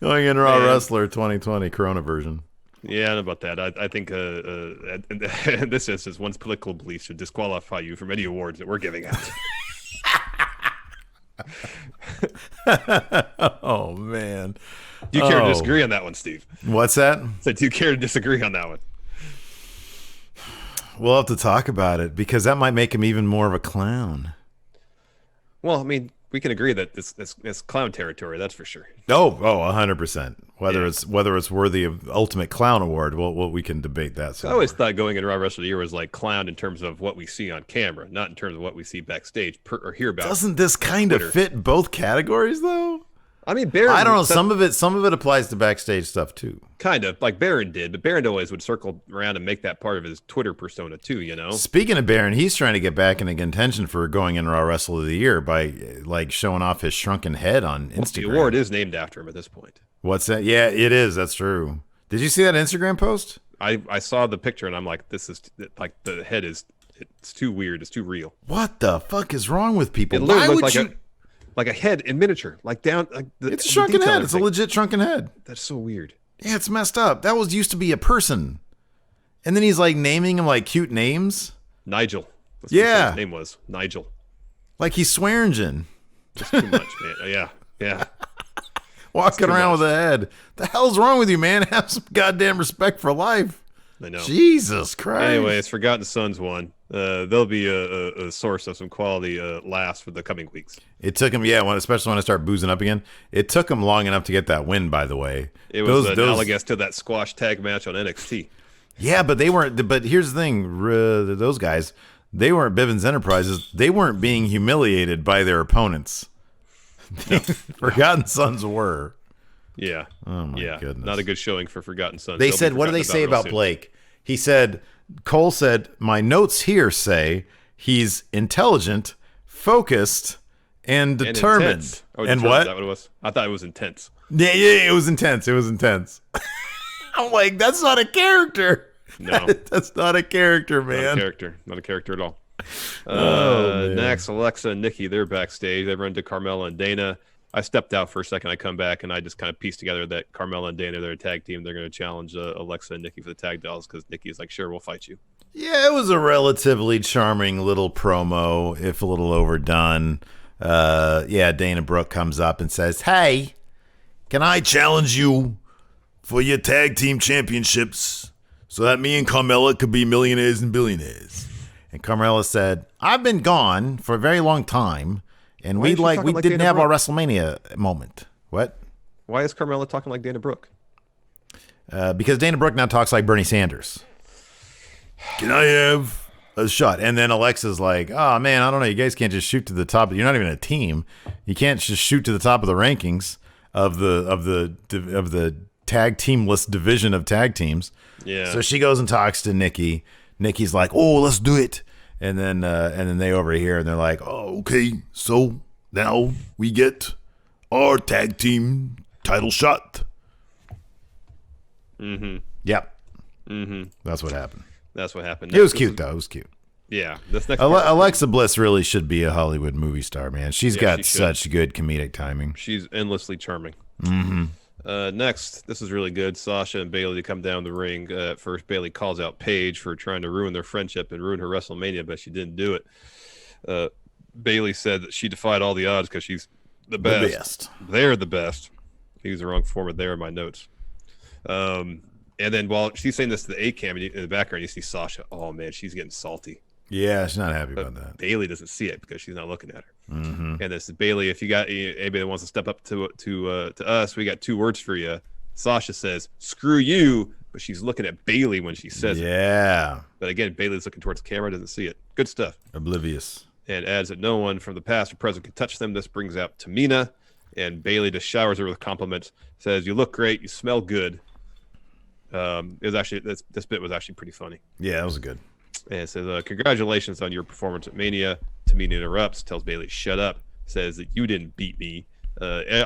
Going in Raw Wrestler 2020 Corona version. Yeah, I know about that. I think in this instance, one's political beliefs should disqualify you from any awards that we're giving out. Oh, man. Do you care to disagree on that one, Steve? What's that? So do you care to disagree on that one? We'll have to talk about it because that might make him even more of a clown. Well, I mean, we can agree that it's clown territory. That's for sure. Oh, 100%. Whether it's worthy of Ultimate Clown Award, well, we can debate that. I always thought going into Raw Wrestler of the Year was like clown in terms of what we see on camera, not in terms of what we see backstage or hear about. Doesn't this kind of fit both categories though? I mean, Baron. I don't know. Some of it applies to backstage stuff too. Kind of like Baron did, but Baron always would circle around and make that part of his Twitter persona too. Speaking of Baron, he's trying to get back into contention for going in Raw Wrestler of the Year by like showing off his shrunken head on Instagram. The award is named after him at this point. What's that? Yeah, it is. That's true. Did you see that Instagram post? I saw the picture and I'm like, this is like the head is it's too weird. It's too real. What the fuck is wrong with people? It literally looked like a head in miniature, like down. Like it's a shrunken head. It's a legit shrunken head. That's so weird. Yeah, it's messed up. That used to be a person, and then he's like naming him like cute names. Nigel. That's what his name was Nigel. Like he's swearingen. Just too much, man. Yeah. Walking around with a head. The hell's wrong with you, man? Have some goddamn respect for life. I know. Jesus Christ. Anyways, Forgotten Sons won. They'll be a source of some quality laughs for the coming weeks. It took him, especially when I start boozing up again. It took him long enough to get that win, by the way. It was analogous to that squash tag match on NXT. Yeah, but they weren't. But here's the thing: those guys, they weren't Bivens Enterprises. They weren't being humiliated by their opponents. Forgotten Sons were. Yeah. Oh my goodness! Not a good showing for Forgotten Sons. They said, what did they say about Blake? He said, Cole said, my notes here say he's intelligent, focused, and determined. And what? That what it was? I thought it was intense. Yeah, it was intense. It was intense. I'm like, that's not a character. No. That's not a character, man. Not a character at all. Man. Next, Alexa and Nikki, they're backstage. They run to Carmella and Dana. I stepped out for a second. I come back, and I just kind of pieced together that Carmella and Dana, they're a tag team. They're going to challenge Alexa and Nikki for the tag titles because Nikki's like, sure, we'll fight you. Yeah, it was a relatively charming little promo, if a little overdone. Dana Brooke comes up and says, hey, can I challenge you for your tag team championships so that me and Carmella could be millionaires and billionaires? And Carmella said, I've been gone for a very long time. And we didn't have our WrestleMania moment. What? Why is Carmella talking like Dana Brooke? Because Dana Brooke now talks like Bernie Sanders. Can I have a shot? And then Alexa's like, oh man, I don't know. You guys can't just shoot to the top. You're not even a team. You can't just shoot to the top of the rankings of the tag teamless division of tag teams. Yeah. So she goes and talks to Nikki. Nikki's like, oh, let's do it. And then they overhear and they're like, oh, okay, so now we get our tag team title shot. Mm-hmm. Yep. Mm-hmm. That's what happened. Next, it was cute, though. It was cute. Yeah. This next Alexa Bliss really should be a Hollywood movie star, man. She's got such good comedic timing. She's endlessly charming. Mm-hmm. Next, this is really good. Sasha and Bayley come down the ring. At first, Bayley calls out Paige for trying to ruin their friendship and ruin her WrestleMania, but she didn't do it. Bayley said that she defied all the odds because she's the best. They're the best. I used the wrong form of there in my notes. And then while she's saying this to the A-cam, in the background, you see Sasha. Oh, man, she's getting salty. Yeah, she's not happy about that. Bayley doesn't see it because she's not looking at her. Mm-hmm. And this is Bayley. If you got anybody that wants to step up to us, we got 2 words for you. Sasha says, "Screw you," but she's looking at Bayley when she says it. Yeah. But again, Bayley's looking towards the camera, doesn't see it. Good stuff. Oblivious. And adds that no one from the past or present can touch them. This brings out Tamina, and Bayley just showers her with compliments. Says, "You look great. You smell good." It was actually this bit was actually pretty funny. Yeah, that was good. And it says, congratulations on your performance at Mania. Tamina interrupts, tells Bayley, shut up, says that you didn't beat me.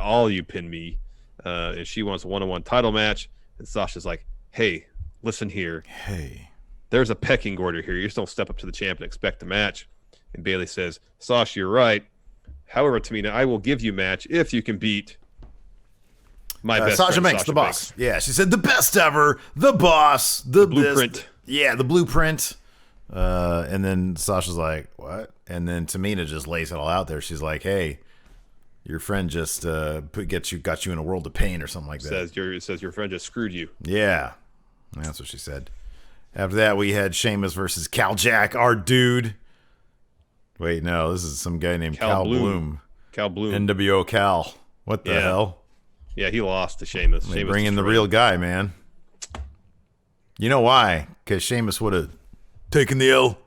All you pinned me. And she wants a one-on-one title match. And Sasha's like, hey, listen here. Hey. There's a pecking order here. You just don't step up to the champ and expect a match. And Bayley says, Sasha, you're right. However, Tamina, I will give you a match if you can beat my best Sasha friend, Banks, the boss. Yeah, she said the best ever, the boss, the blueprint. The blueprint. And then Sasha's like, what? And then Tamina just lays it all out there. She's like, hey, your friend just got you in a world of pain or something like that. Says your friend just screwed you. Yeah, that's what she said. After that, we had Sheamus versus Cal Jack, our dude. Wait, no, this is some guy named Cal Bloom. Cal Bloom. NWO Cal. What the hell? Yeah, he lost to Sheamus. They bring in the real guy, man. You know why? Because Sheamus would have taken the L.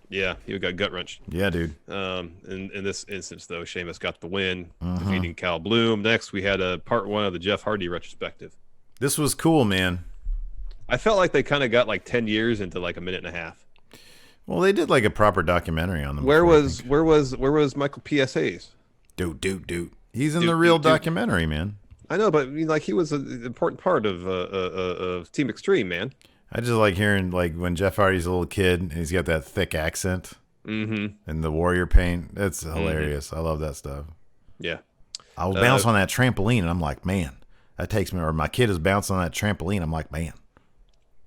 Yeah, he got gut wrenched. Yeah, dude. In this instance, though, Sheamus got the win, defeating Cal Bloom. Next, we had a part 1 of the Jeff Hardy retrospective. This was cool, man. I felt like they kind of got like 10 years into like a minute and a half. Well, they did like a proper documentary on them. Where was Michael PSAs? Dude. He's in the real documentary, man. I know, but I mean, like he was an important part of Team Extreme, man. I just like hearing like when Jeff Hardy's a little kid and he's got that thick accent and the warrior paint. That's hilarious. I love that stuff. Yeah. I was bouncing on that trampoline and I'm like, man, that takes me, or my kid is bouncing on that trampoline. I'm like, man,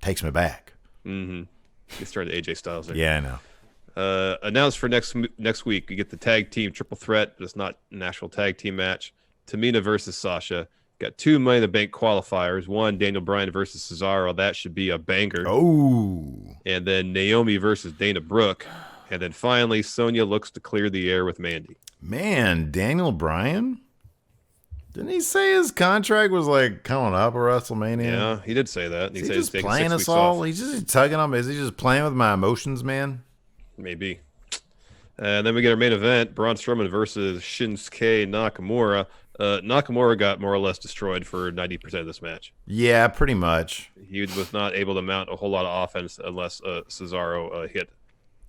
takes me back. He's starting AJ Styles there. Yeah, I know. Announced for next week, you get the tag team triple threat, but it's not an actual tag team match. Tamina versus Sasha. Got 2 Money in the Bank qualifiers. 1, Daniel Bryan versus Cesaro. That should be a banger. Oh. and then Naomi versus Dana Brooke, and then finally Sonya looks to clear the air with Mandy. Man, Daniel Bryan? Didn't he say his contract was like coming up at WrestleMania? Yeah, he did say that. Is he just playing us all? He's just tugging on. Is he just playing with my emotions, man? Maybe. And then we get our main event: Braun Strowman versus Shinsuke Nakamura. Nakamura got more or less destroyed for 90% of this match. Yeah, pretty much. He was not able to mount a whole lot of offense unless Cesaro hit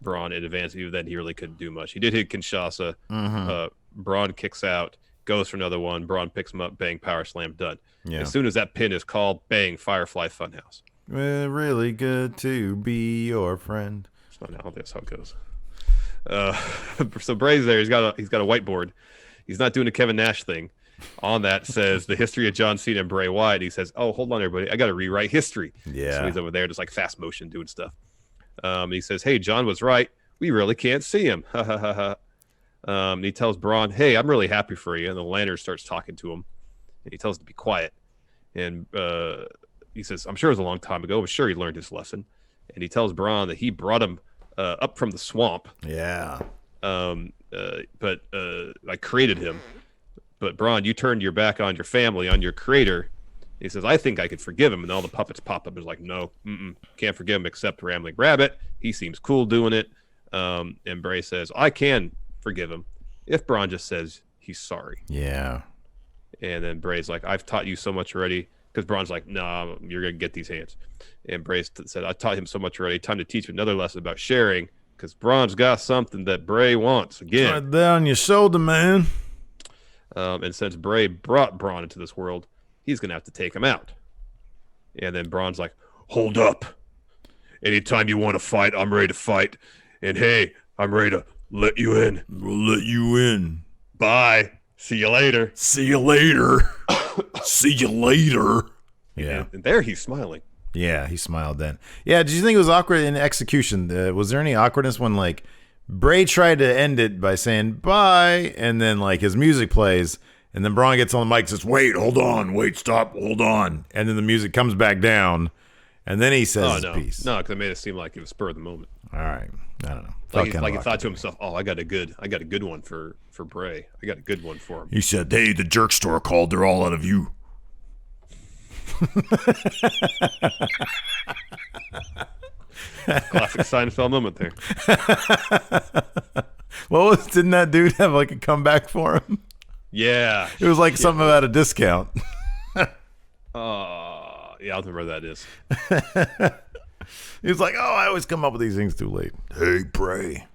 Braun in advance. Even then, he really couldn't do much. He did hit Kinshasa. Braun kicks out, goes for another one. Braun picks him up, bang, power slam, done. Yeah. As soon as that pin is called, bang, Firefly Funhouse. Really good to be your friend. So now that's how it goes. So Bray's there. He's got a whiteboard. He's not doing a Kevin Nash thing. On that says the history of John Cena and Bray Wyatt. He says, "Oh, hold on, everybody. I got to rewrite history." Yeah. So he's over there, just like fast motion doing stuff. He says, "Hey, John was right. We really can't see him." Ha ha ha ha. He tells Braun, "Hey, I'm really happy for you." And the lantern starts talking to him, and he tells him to be quiet. And he says, "I'm sure it was a long time ago, but sure he learned his lesson." And he tells Braun that he brought him up from the swamp. Yeah. But I created him. But Braun, you turned your back on your family, on your creator. He says, "I think I could forgive him." And all the puppets pop up. It's like, no, can't forgive him except Rambling Rabbit. He seems cool doing it. And Bray says, "I can forgive him if Braun just says he's sorry." Yeah. And then Bray's like, "I've taught you so much already." Because Braun's like, "No, you're going to get these hands." And Bray said, "I taught him so much already. Time to teach him another lesson about sharing." Because Braun's got something that Bray wants. Again. Right there on your shoulder, man. And since Bray brought Braun into this world, he's going to have to take him out. And then Braun's like, "Hold up. Anytime you want to fight, I'm ready to fight. And hey, I'm ready to let you in." We'll let you in. Bye. See you later. See you later. See you later. Yeah. And there he's smiling. Yeah, he smiled then. Yeah, did you think it was awkward in execution? Was there any awkwardness when, like, Bray tried to end it by saying bye, and then, like, his music plays, and then Braun gets on the mic and says, "Wait, hold on, wait, stop, hold on." And then the music comes back down, and then he says his piece. No, because it made it seem like it was spur of the moment. All right. I don't know. Like he thought to himself, "Oh, I got a good one for Bray. I got a good one for him." He said, "Hey, the jerk store called. They're all out of you." Classic Seinfeld moment there. Didn't that dude have like a comeback for him? Yeah. It was like something about a discount. Yeah, I'll remember that is. He was like, "Oh, I always come up with these things too late." Hey, Bray.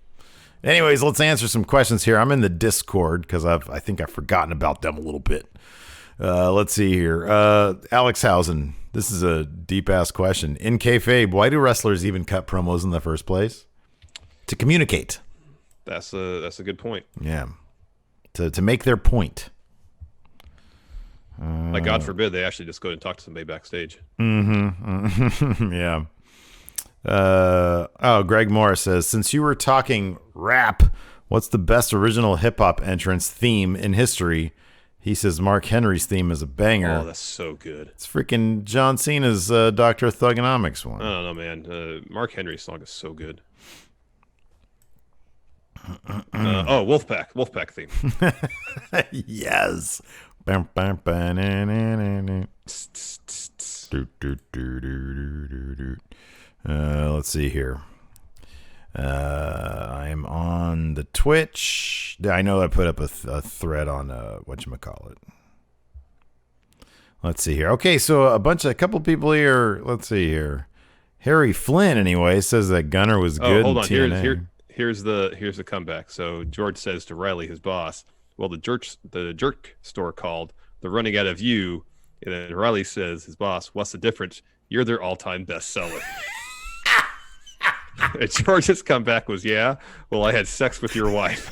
Anyways, let's answer some questions here. I'm in the Discord because I think I've forgotten about them a little bit. Let's see here. Alex Housen. This is a deep-ass question. In kayfabe, why do wrestlers even cut promos in the first place? To communicate. That's a good point. Yeah. To make their point. Like, God forbid they actually just go and talk to somebody backstage. Yeah. Greg Morris says, since you were talking rap, what's the best original hip-hop entrance theme in history? He says Mark Henry's theme is a banger. Oh, that's so good. It's freaking John Cena's Dr. Thugonomics one. I don't know, man. Mark Henry's song is so good. Wolfpack theme. Yes. Let's see here. I'm on the Twitch. I know I put up a thread on whatchamacallit. Let's see here. Okay, so a couple people here. Let's see here. Harry Flynn, anyway, says that Gunner was good. Hold on. TNA. Here's the comeback. So George says to Riley, his boss, "Well, the jerk store called. They're running out of you." And then Riley says, his boss, "What's the difference? You're their all-time bestseller." And George's comeback was, "Yeah, well, I had sex with your wife."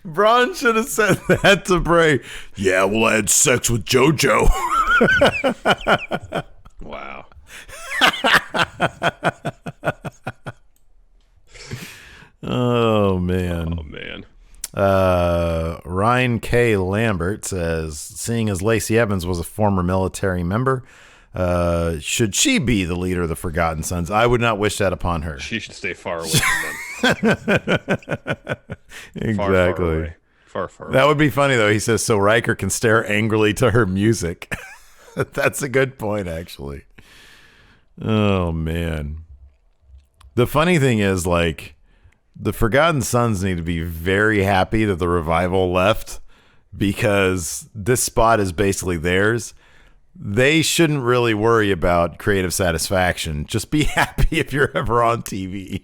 Braun should have said that to Bray. "Yeah, well, I had sex with JoJo." Wow. Oh, man. Oh, man. Ryan K. Lambert says, seeing as Lacey Evans was a former military member, Should she be the leader of the Forgotten Sons? I would not wish that upon her. She should stay far away from them. Exactly. Far away. Far away. That would be funny, though. He says, so Riker can stare angrily to her music. That's a good point, actually. Oh, man. The funny thing is, like, the Forgotten Sons need to be very happy that the Revival left, because this spot is basically theirs. They shouldn't really worry about creative satisfaction. Just be happy if you're ever on TV.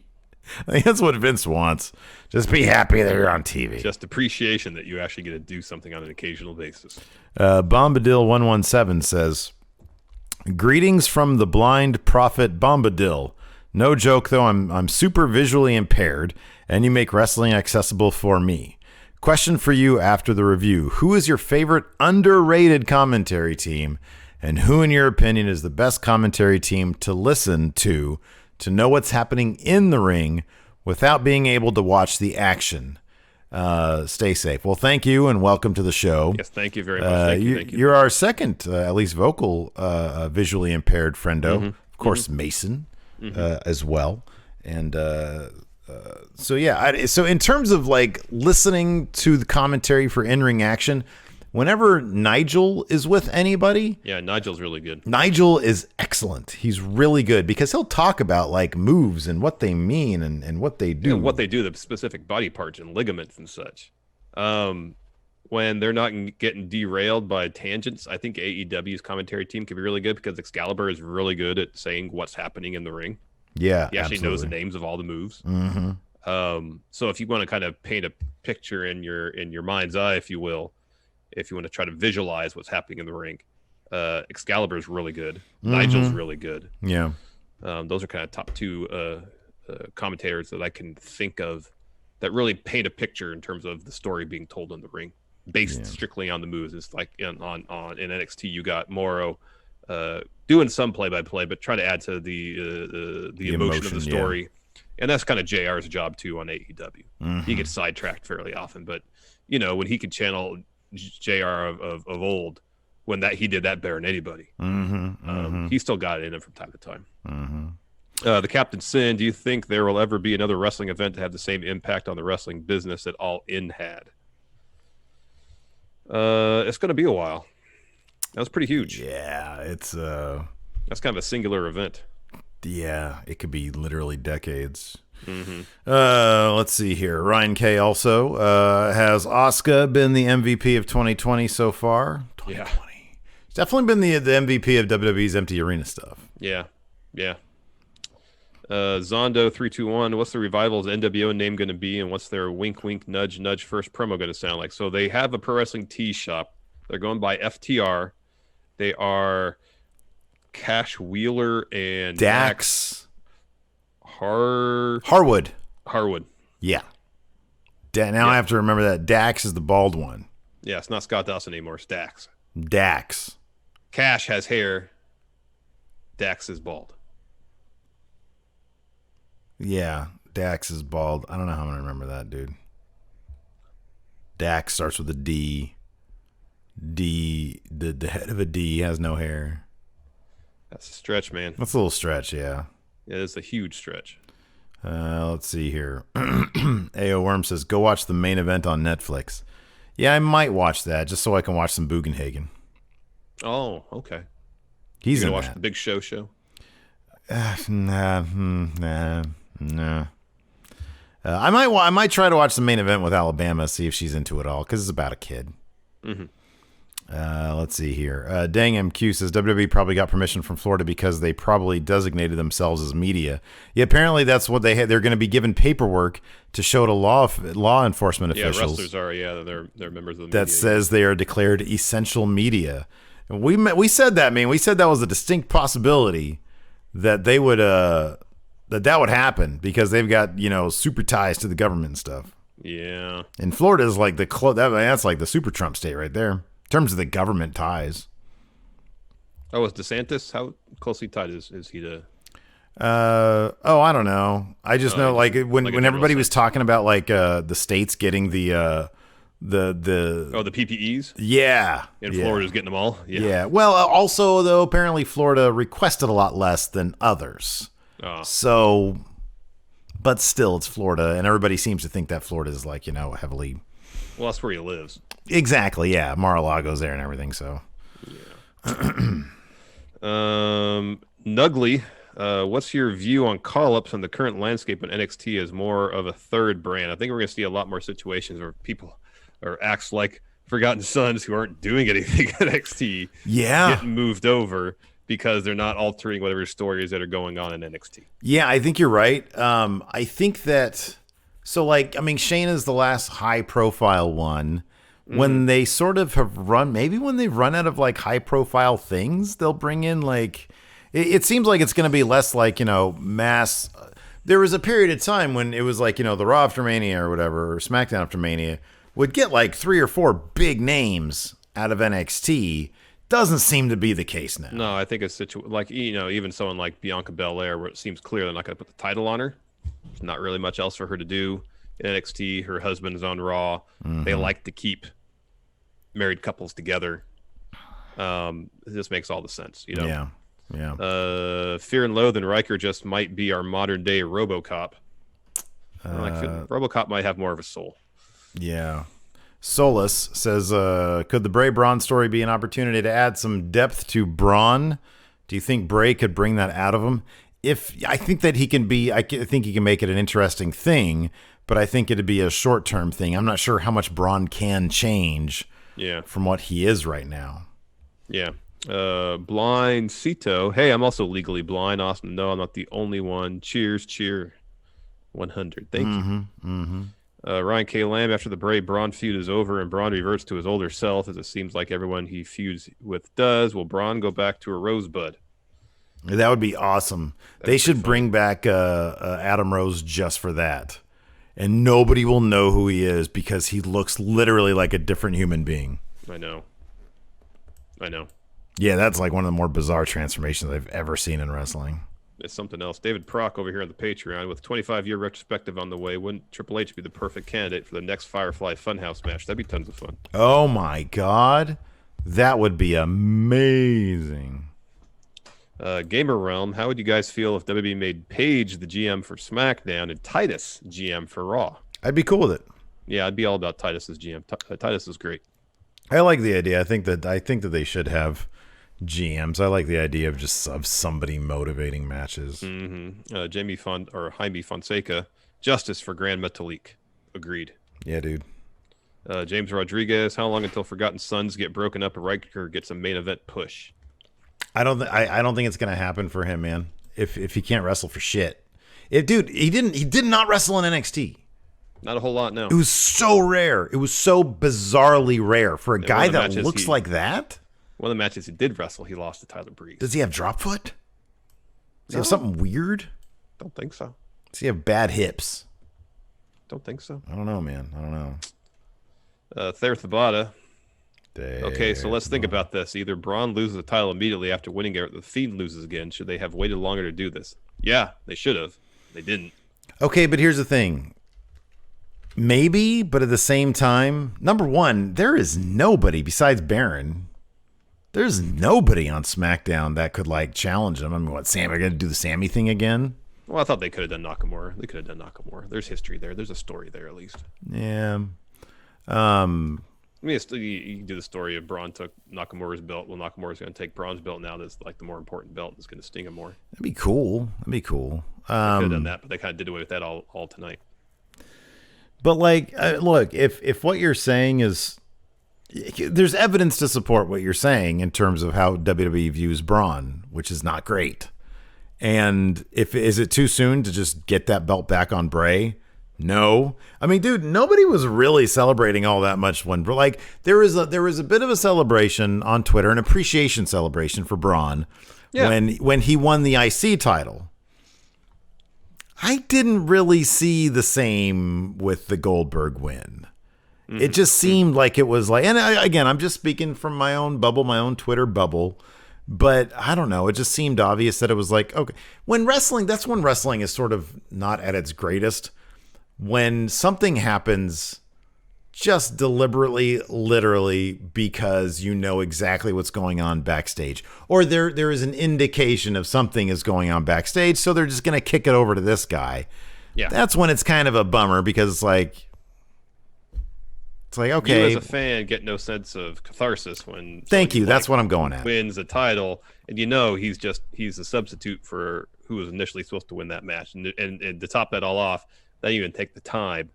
I think that's what Vince wants. Just be happy that you're on TV. Just appreciation that you actually get to do something on an occasional basis. Bombadil117 says, greetings from the blind prophet Bombadil. No joke, though, I'm super visually impaired, and you make wrestling accessible for me. Question for you after the review. Who is your favorite underrated commentary team, and who, in your opinion, is the best commentary team to listen to know what's happening in the ring without being able to watch the action? Stay safe. Well, thank you, and welcome to the show. Yes, thank you very much. Thank you. You're our second, at least vocal, visually impaired friendo. Mm-hmm. Of course, Mason as well. And so, yeah. So in terms of like listening to the commentary for in-ring action, whenever Nigel is with anybody. Yeah, Nigel's really good. Nigel is excellent. He's really good because he'll talk about like moves and what they mean and what they do. Yeah, what they do, the specific body parts and ligaments and such. When they're not getting derailed by tangents, I think AEW's commentary team can be really good because Excalibur is really good at saying what's happening in the ring. Yeah, he actually knows the absolutely. names of all the moves. Mm-hmm. So if you want to kind of paint a picture in your mind's eye, if you will, if you want to try to visualize what's happening in the ring, Excalibur is really good. Nigel's really good. Yeah. Those are kind of top two commentators that I can think of that really paint a picture in terms of the story being told in the ring, based strictly on the moves. It's like in NXT, you got Morrow doing some play-by-play, but try to add to the emotion of the story. Yeah. And that's kind of JR's job too on AEW. Mm-hmm. He gets sidetracked fairly often, but you know, when he could channel JR of old, when he did that better than anybody. He still got it in him from time to time. The Captain Sin, do you think there will ever be another wrestling event to have the same impact on the wrestling business that All In had? It's going to be a while. That was pretty huge. Yeah, it's that's kind of a singular event. Yeah, it could be literally decades. Let's see here. Ryan K also has Asuka been the MVP of 2020 so far? 2020. Yeah. It's definitely been the MVP of WWE's Empty Arena stuff. Yeah. Zondo321, what's the Revival's NWO name going to be, and what's their wink wink nudge nudge first promo going to sound like? So they have a pro wrestling tee shop. They're going by FTR. They are Cash Wheeler and Dax Harwood. Yeah. Now I have to remember that Dax is the bald one. Yeah, it's not Scott Dawson anymore. It's Dax. Dax. Cash has hair. Dax is bald. Yeah, Dax is bald. I don't know how I'm going to remember that, dude. Dax starts with a D. The head of a D has no hair. That's a stretch, man. That's a little stretch, yeah. It is a huge stretch. Let's see here. AO Worm says, go watch the main event on Netflix. Yeah, I might watch that just so I can watch some Bugenhagen. Oh, okay. He's you in watch that. the Big Show show? Nah. I might try to watch the main event with Alabama, see if she's into it all, because it's about a kid. Let's see here. Dang MQ says WWE probably got permission from Florida because they probably designated themselves as media. Yeah, apparently that's what they had. They're going to be given paperwork to show to law enforcement officials. Yeah, wrestlers are. Yeah, they're members of the that media. says they are declared essential media. And we said that, man. We said that was a distinct possibility that they would that would happen because they've got super ties to the government and stuff. Yeah. And Florida is like that's like the super Trump state right there in terms of the government ties. Oh, is DeSantis, how closely tied is he to? I don't know. I just know when everybody was talking about like the states getting the the PPEs. Yeah, And Florida's getting them all. Yeah. Well, also though, apparently Florida requested a lot less than others. Oh. So, but still, it's Florida, and everybody seems to think that Florida is like, heavily. Well, that's where he lives. Exactly. Yeah, Mar-a-Lago's there and everything. So. Yeah. Nuggly, what's your view on call-ups and the current landscape in NXT as more of a third brand? I think we're going to see a lot more situations where people or acts like Forgotten Sons who aren't doing anything at NXT getting moved over because they're not altering whatever stories that are going on in NXT. Yeah, I think you're right. I think that Shayna's the last high-profile one. When they sort of have maybe when they've run out of like high-profile things, they'll bring in like. It seems like it's going to be less like, mass. There was a period of time when it was like, the Raw after Mania or whatever, or SmackDown after Mania would get like 3 or 4 big names out of NXT. Doesn't seem to be the case now. No, I think it's like, even someone like Bianca Belair, where it seems clear they're not going to put the title on her. There's not really much else for her to do in NXT. Her husband's on Raw. Mm-hmm. They like to keep married couples together. It just makes all the sense, Yeah. Yeah. Fear and Loath and Riker just might be our modern day RoboCop. RoboCop might have more of a soul. Yeah. Solus says, could the Bray Braun story be an opportunity to add some depth to Braun? Do you think Bray could bring that out of him? I think that he can be, I think he can make it an interesting thing, but I think it'd be a short-term thing. I'm not sure how much Braun can change from what he is right now. Yeah. Blind Cito. Hey, I'm also legally blind. Austin, no, I'm not the only one. Cheers, cheer. 100. Thank you. Mm-hmm. Ryan K. Lamb, after the Bray Braun feud is over and Braun reverts to his older self, as it seems like everyone he feuds with does, will Braun go back to a rosebud? That would be awesome. They should bring back Adam Rose just for that. And nobody will know who he is because he looks literally like a different human being. I know. Yeah, that's like one of the more bizarre transformations I've ever seen in wrestling. It's something else. David Proc over here on the Patreon with 25-year retrospective on the way. Wouldn't Triple H be the perfect candidate for the next Firefly Funhouse match? That'd be tons of fun. Oh my God. That would be amazing. Gamer Realm, how would you guys feel if WWE made Paige the GM for SmackDown and Titus GM for Raw? I'd be cool with it. Yeah, I'd be all about Titus as GM. Titus is great. I like the idea. I think that they should have GMs. I like the idea of somebody motivating matches. Mm-hmm. Jaime Fonseca, justice for Grand Metalik. Agreed. Yeah, dude. James Rodriguez, how long until Forgotten Sons get broken up and Riker gets a main event push? I don't think it's gonna happen for him, man. If he can't wrestle for shit, he did not wrestle in NXT. Not a whole lot, no. It was so rare. It was so bizarrely rare for a guy that looks like that. One of the matches he did wrestle, he lost to Tyler Breeze. Does he have drop foot? Does he have something weird? Don't think so. Does he have bad hips? Don't think so. I don't know, man. I don't know. Thayer Thabata. Okay, so let's think about this. Either Braun loses the title immediately after winning it, or the Fiend loses again. Should they have waited longer to do this? Yeah, they should have. They didn't. Okay, but here's the thing. Maybe, but at the same time, number one, there is nobody besides Baron. There's nobody on SmackDown that could like challenge him. I mean, what, Sam? Are going to do the Sammy thing again? Well, I thought they could have done Nakamura. They could have done Nakamura. There's history there. There's a story there at least. Yeah. I mean, you can do the story of Braun took Nakamura's belt. Well, Nakamura's going to take Braun's belt now. That's like the more important belt. That's going to sting him more. That'd be cool. They could have done that, but they kind of did away with that all tonight. But like, look, if what you're saying is, there's evidence to support what you're saying in terms of how WWE views Braun, which is not great. And is it too soon to just get that belt back on Bray? No. I mean, dude, nobody was really celebrating all that much when, like, there was a bit of a celebration on Twitter, an appreciation celebration for Braun when he won the IC title. I didn't really see the same with the Goldberg win. Mm-hmm. It just seemed like it was like, and again, I'm just speaking from my own bubble, my own Twitter bubble, but I don't know. It just seemed obvious that it was like, okay, that's when wrestling is sort of not at its greatest. When something happens just deliberately, literally, because you know exactly what's going on backstage. Or there is an indication of something is going on backstage, so they're just going to kick it over to this guy. Yeah. That's when it's kind of a bummer, because it's like, okay. You as a fan get no sense of catharsis when Thank you. That's what I'm going at. Wins a title, and you know he's a substitute for who was initially supposed to win that match. And to top that all off, they even take the time,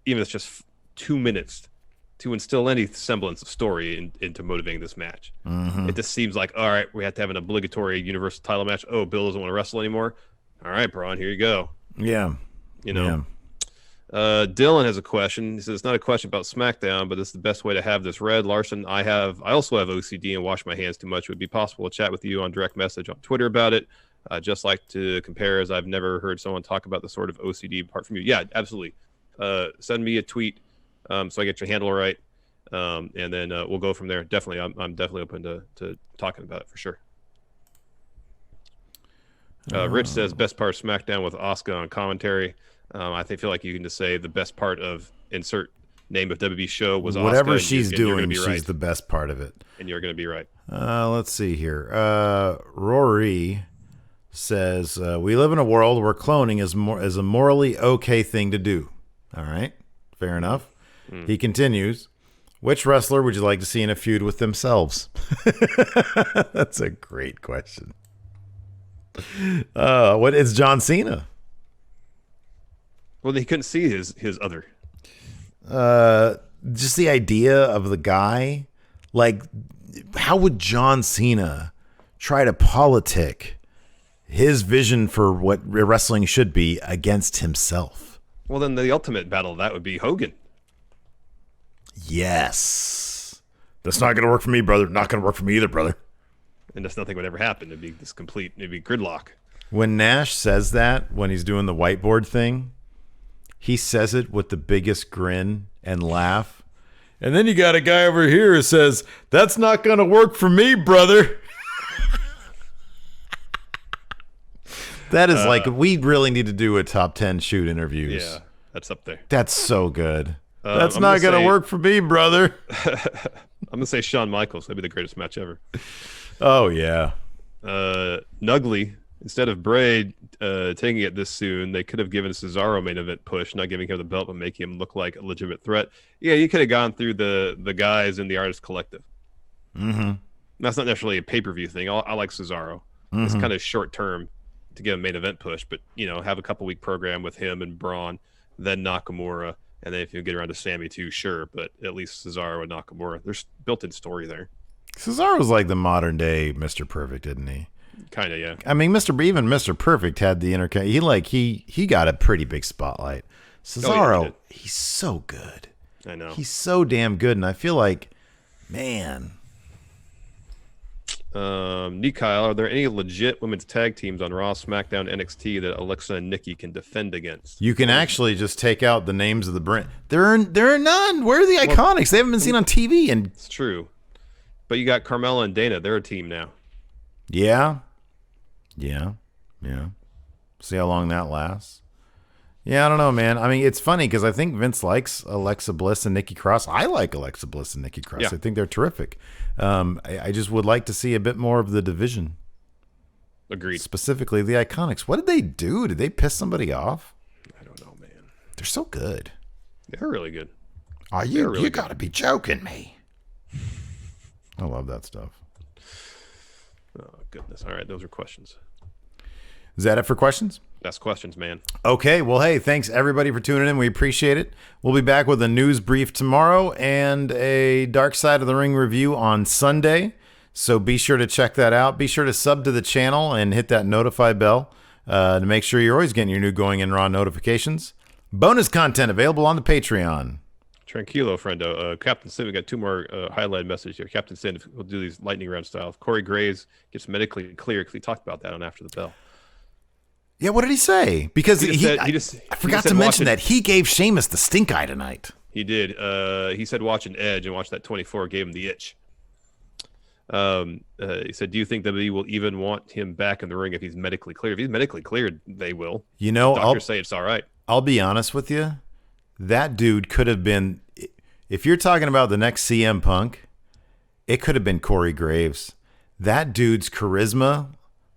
even if it's just 2 minutes, to instill any semblance of story into motivating this match. Mm-hmm. It just seems like, all right, we have to have an obligatory Universal title match. Oh, Bill doesn't want to wrestle anymore. All right, Braun, here you go. Yeah. You know. Yeah. Dylan has a question. He says, it's not a question about SmackDown, but this is the best way to have this read. Larson, I also have OCD and wash my hands too much. It would be possible to chat with you on direct message on Twitter about it. Just like to compare, as I've never heard someone talk about the sort of OCD apart from you. Yeah, absolutely. Send me a tweet so I get your handle right, and then we'll go from there. Definitely, I'm definitely open to talking about it for sure. Rich says best part of SmackDown with Asuka on commentary. I feel like you can just say the best part of insert name of WWE show was Asuka. Whatever she's doing, she's right. The best part of it. And you're going to be right. Let's see here. Rory says we live in a world where cloning is a morally okay thing to do. All right, fair enough. He continues. Which wrestler would you like to see in a feud with themselves? That's a great question. What is John Cena? Well, he couldn't see his other. Just the idea of the guy, like, how would John Cena try to politic his vision for what wrestling should be against himself? Well, then the ultimate battle of that would be Hogan. Yes. That's not going to work for me, brother. Not going to work for me either, brother. And just nothing would ever happen. It'd be gridlock. When Nash says that, when he's doing the whiteboard thing, he says it with the biggest grin and laugh. And then you got a guy over here who says, that's not going to work for me, brother. That is like, we really need to do a top 10 shoot interviews. Yeah, that's up there. That's so good. That's not going to work for me, brother. I'm going to say Shawn Michaels. That'd be the greatest match ever. Oh, yeah. Nuggly, instead of Bray taking it this soon, they could have given Cesaro main event push, not giving him the belt, but making him look like a legitimate threat. Yeah, you could have gone through the guys in the Artist Collective. Mm-hmm. That's not necessarily a pay-per-view thing. I like Cesaro. Mm-hmm. It's kind of short-term to get a main event push, but, have a couple-week program with him and Braun, then Nakamura, and then if you get around to Sammy too, sure, but at least Cesaro and Nakamura. There's built-in story there. Cesaro's like the modern-day Mr. Perfect, isn't he? Kind of, yeah. I mean, even Mr. Perfect had the he got a pretty big spotlight. Cesaro, he's so good. I know. He's so damn good, and I feel like, man. Kyle, are there any legit women's tag teams on Raw, SmackDown, NXT that Alexa and Nikki can defend against? You can actually just take out the names of the brand. There are none. Where are the Iconics? They haven't been seen on TV. And it's true. But you got Carmella and Dana. They're a team now. Yeah. See how long that lasts. Yeah, I don't know, man. I mean, it's funny because I think Vince likes Alexa Bliss and Nikki Cross. I like Alexa Bliss and Nikki Cross. Yeah. I think they're terrific. I just would like to see a bit more of the division. Agreed. Specifically, the Iconics. What did they do? Did they piss somebody off? I don't know, man. They're so good. They're really good. Are you? Really you got to be joking me. I love that stuff. Oh, goodness. All right, those are questions. Is that it for questions? That's questions, man. Okay, well, hey, thanks everybody for tuning in. We appreciate it. We'll be back with a news brief tomorrow and a Dark Side of the Ring review on Sunday. So be sure to check that out. Be sure to sub to the channel and hit that notify bell to make sure you're always getting your new Going In Raw notifications. Bonus content available on the Patreon. Tranquilo, friendo. Captain Sid, we got two more highlight messages here. Captain Sid, we'll do these lightning round style. If Corey Graves gets medically clear, because we talked about that on After the Bell. Yeah, what did he say? Because I forgot to mention that he gave Sheamus the stink eye tonight. He did. He said watching Edge and watch that 24 gave him the itch. He said, do you think WWE will even want him back in the ring if he's medically cleared? If he's medically cleared, they will. Doctors say it's all right. I'll be honest with you. that dude could have been, if you're talking about the next CM Punk, it could have been Corey Graves. That dude's charisma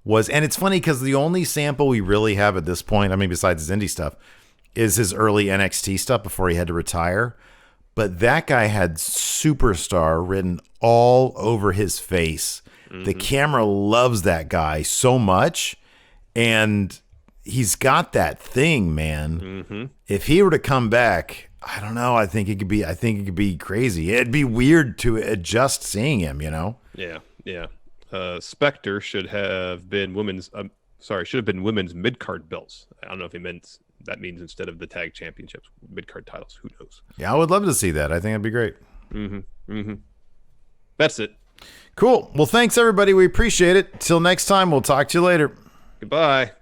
was, and it's funny because the only sample we really have at this point, I mean, besides his indie stuff, is his early NXT stuff before he had to retire. But that guy had superstar written all over his face. Mm-hmm. The camera loves that guy so much, and he's got that thing, man. Mm-hmm. If he were to come back, I don't know. I think it could be crazy. It'd be weird to adjust seeing him, you know? Yeah. Spectre should have been women's mid-card belts. I don't know if he meant that means instead of the tag championships, mid-card titles. Who knows? Yeah, I would love to see that. I think that'd be great. That's it. Cool. Well, thanks everybody. We appreciate it. Till next time, we'll talk to you later. Goodbye.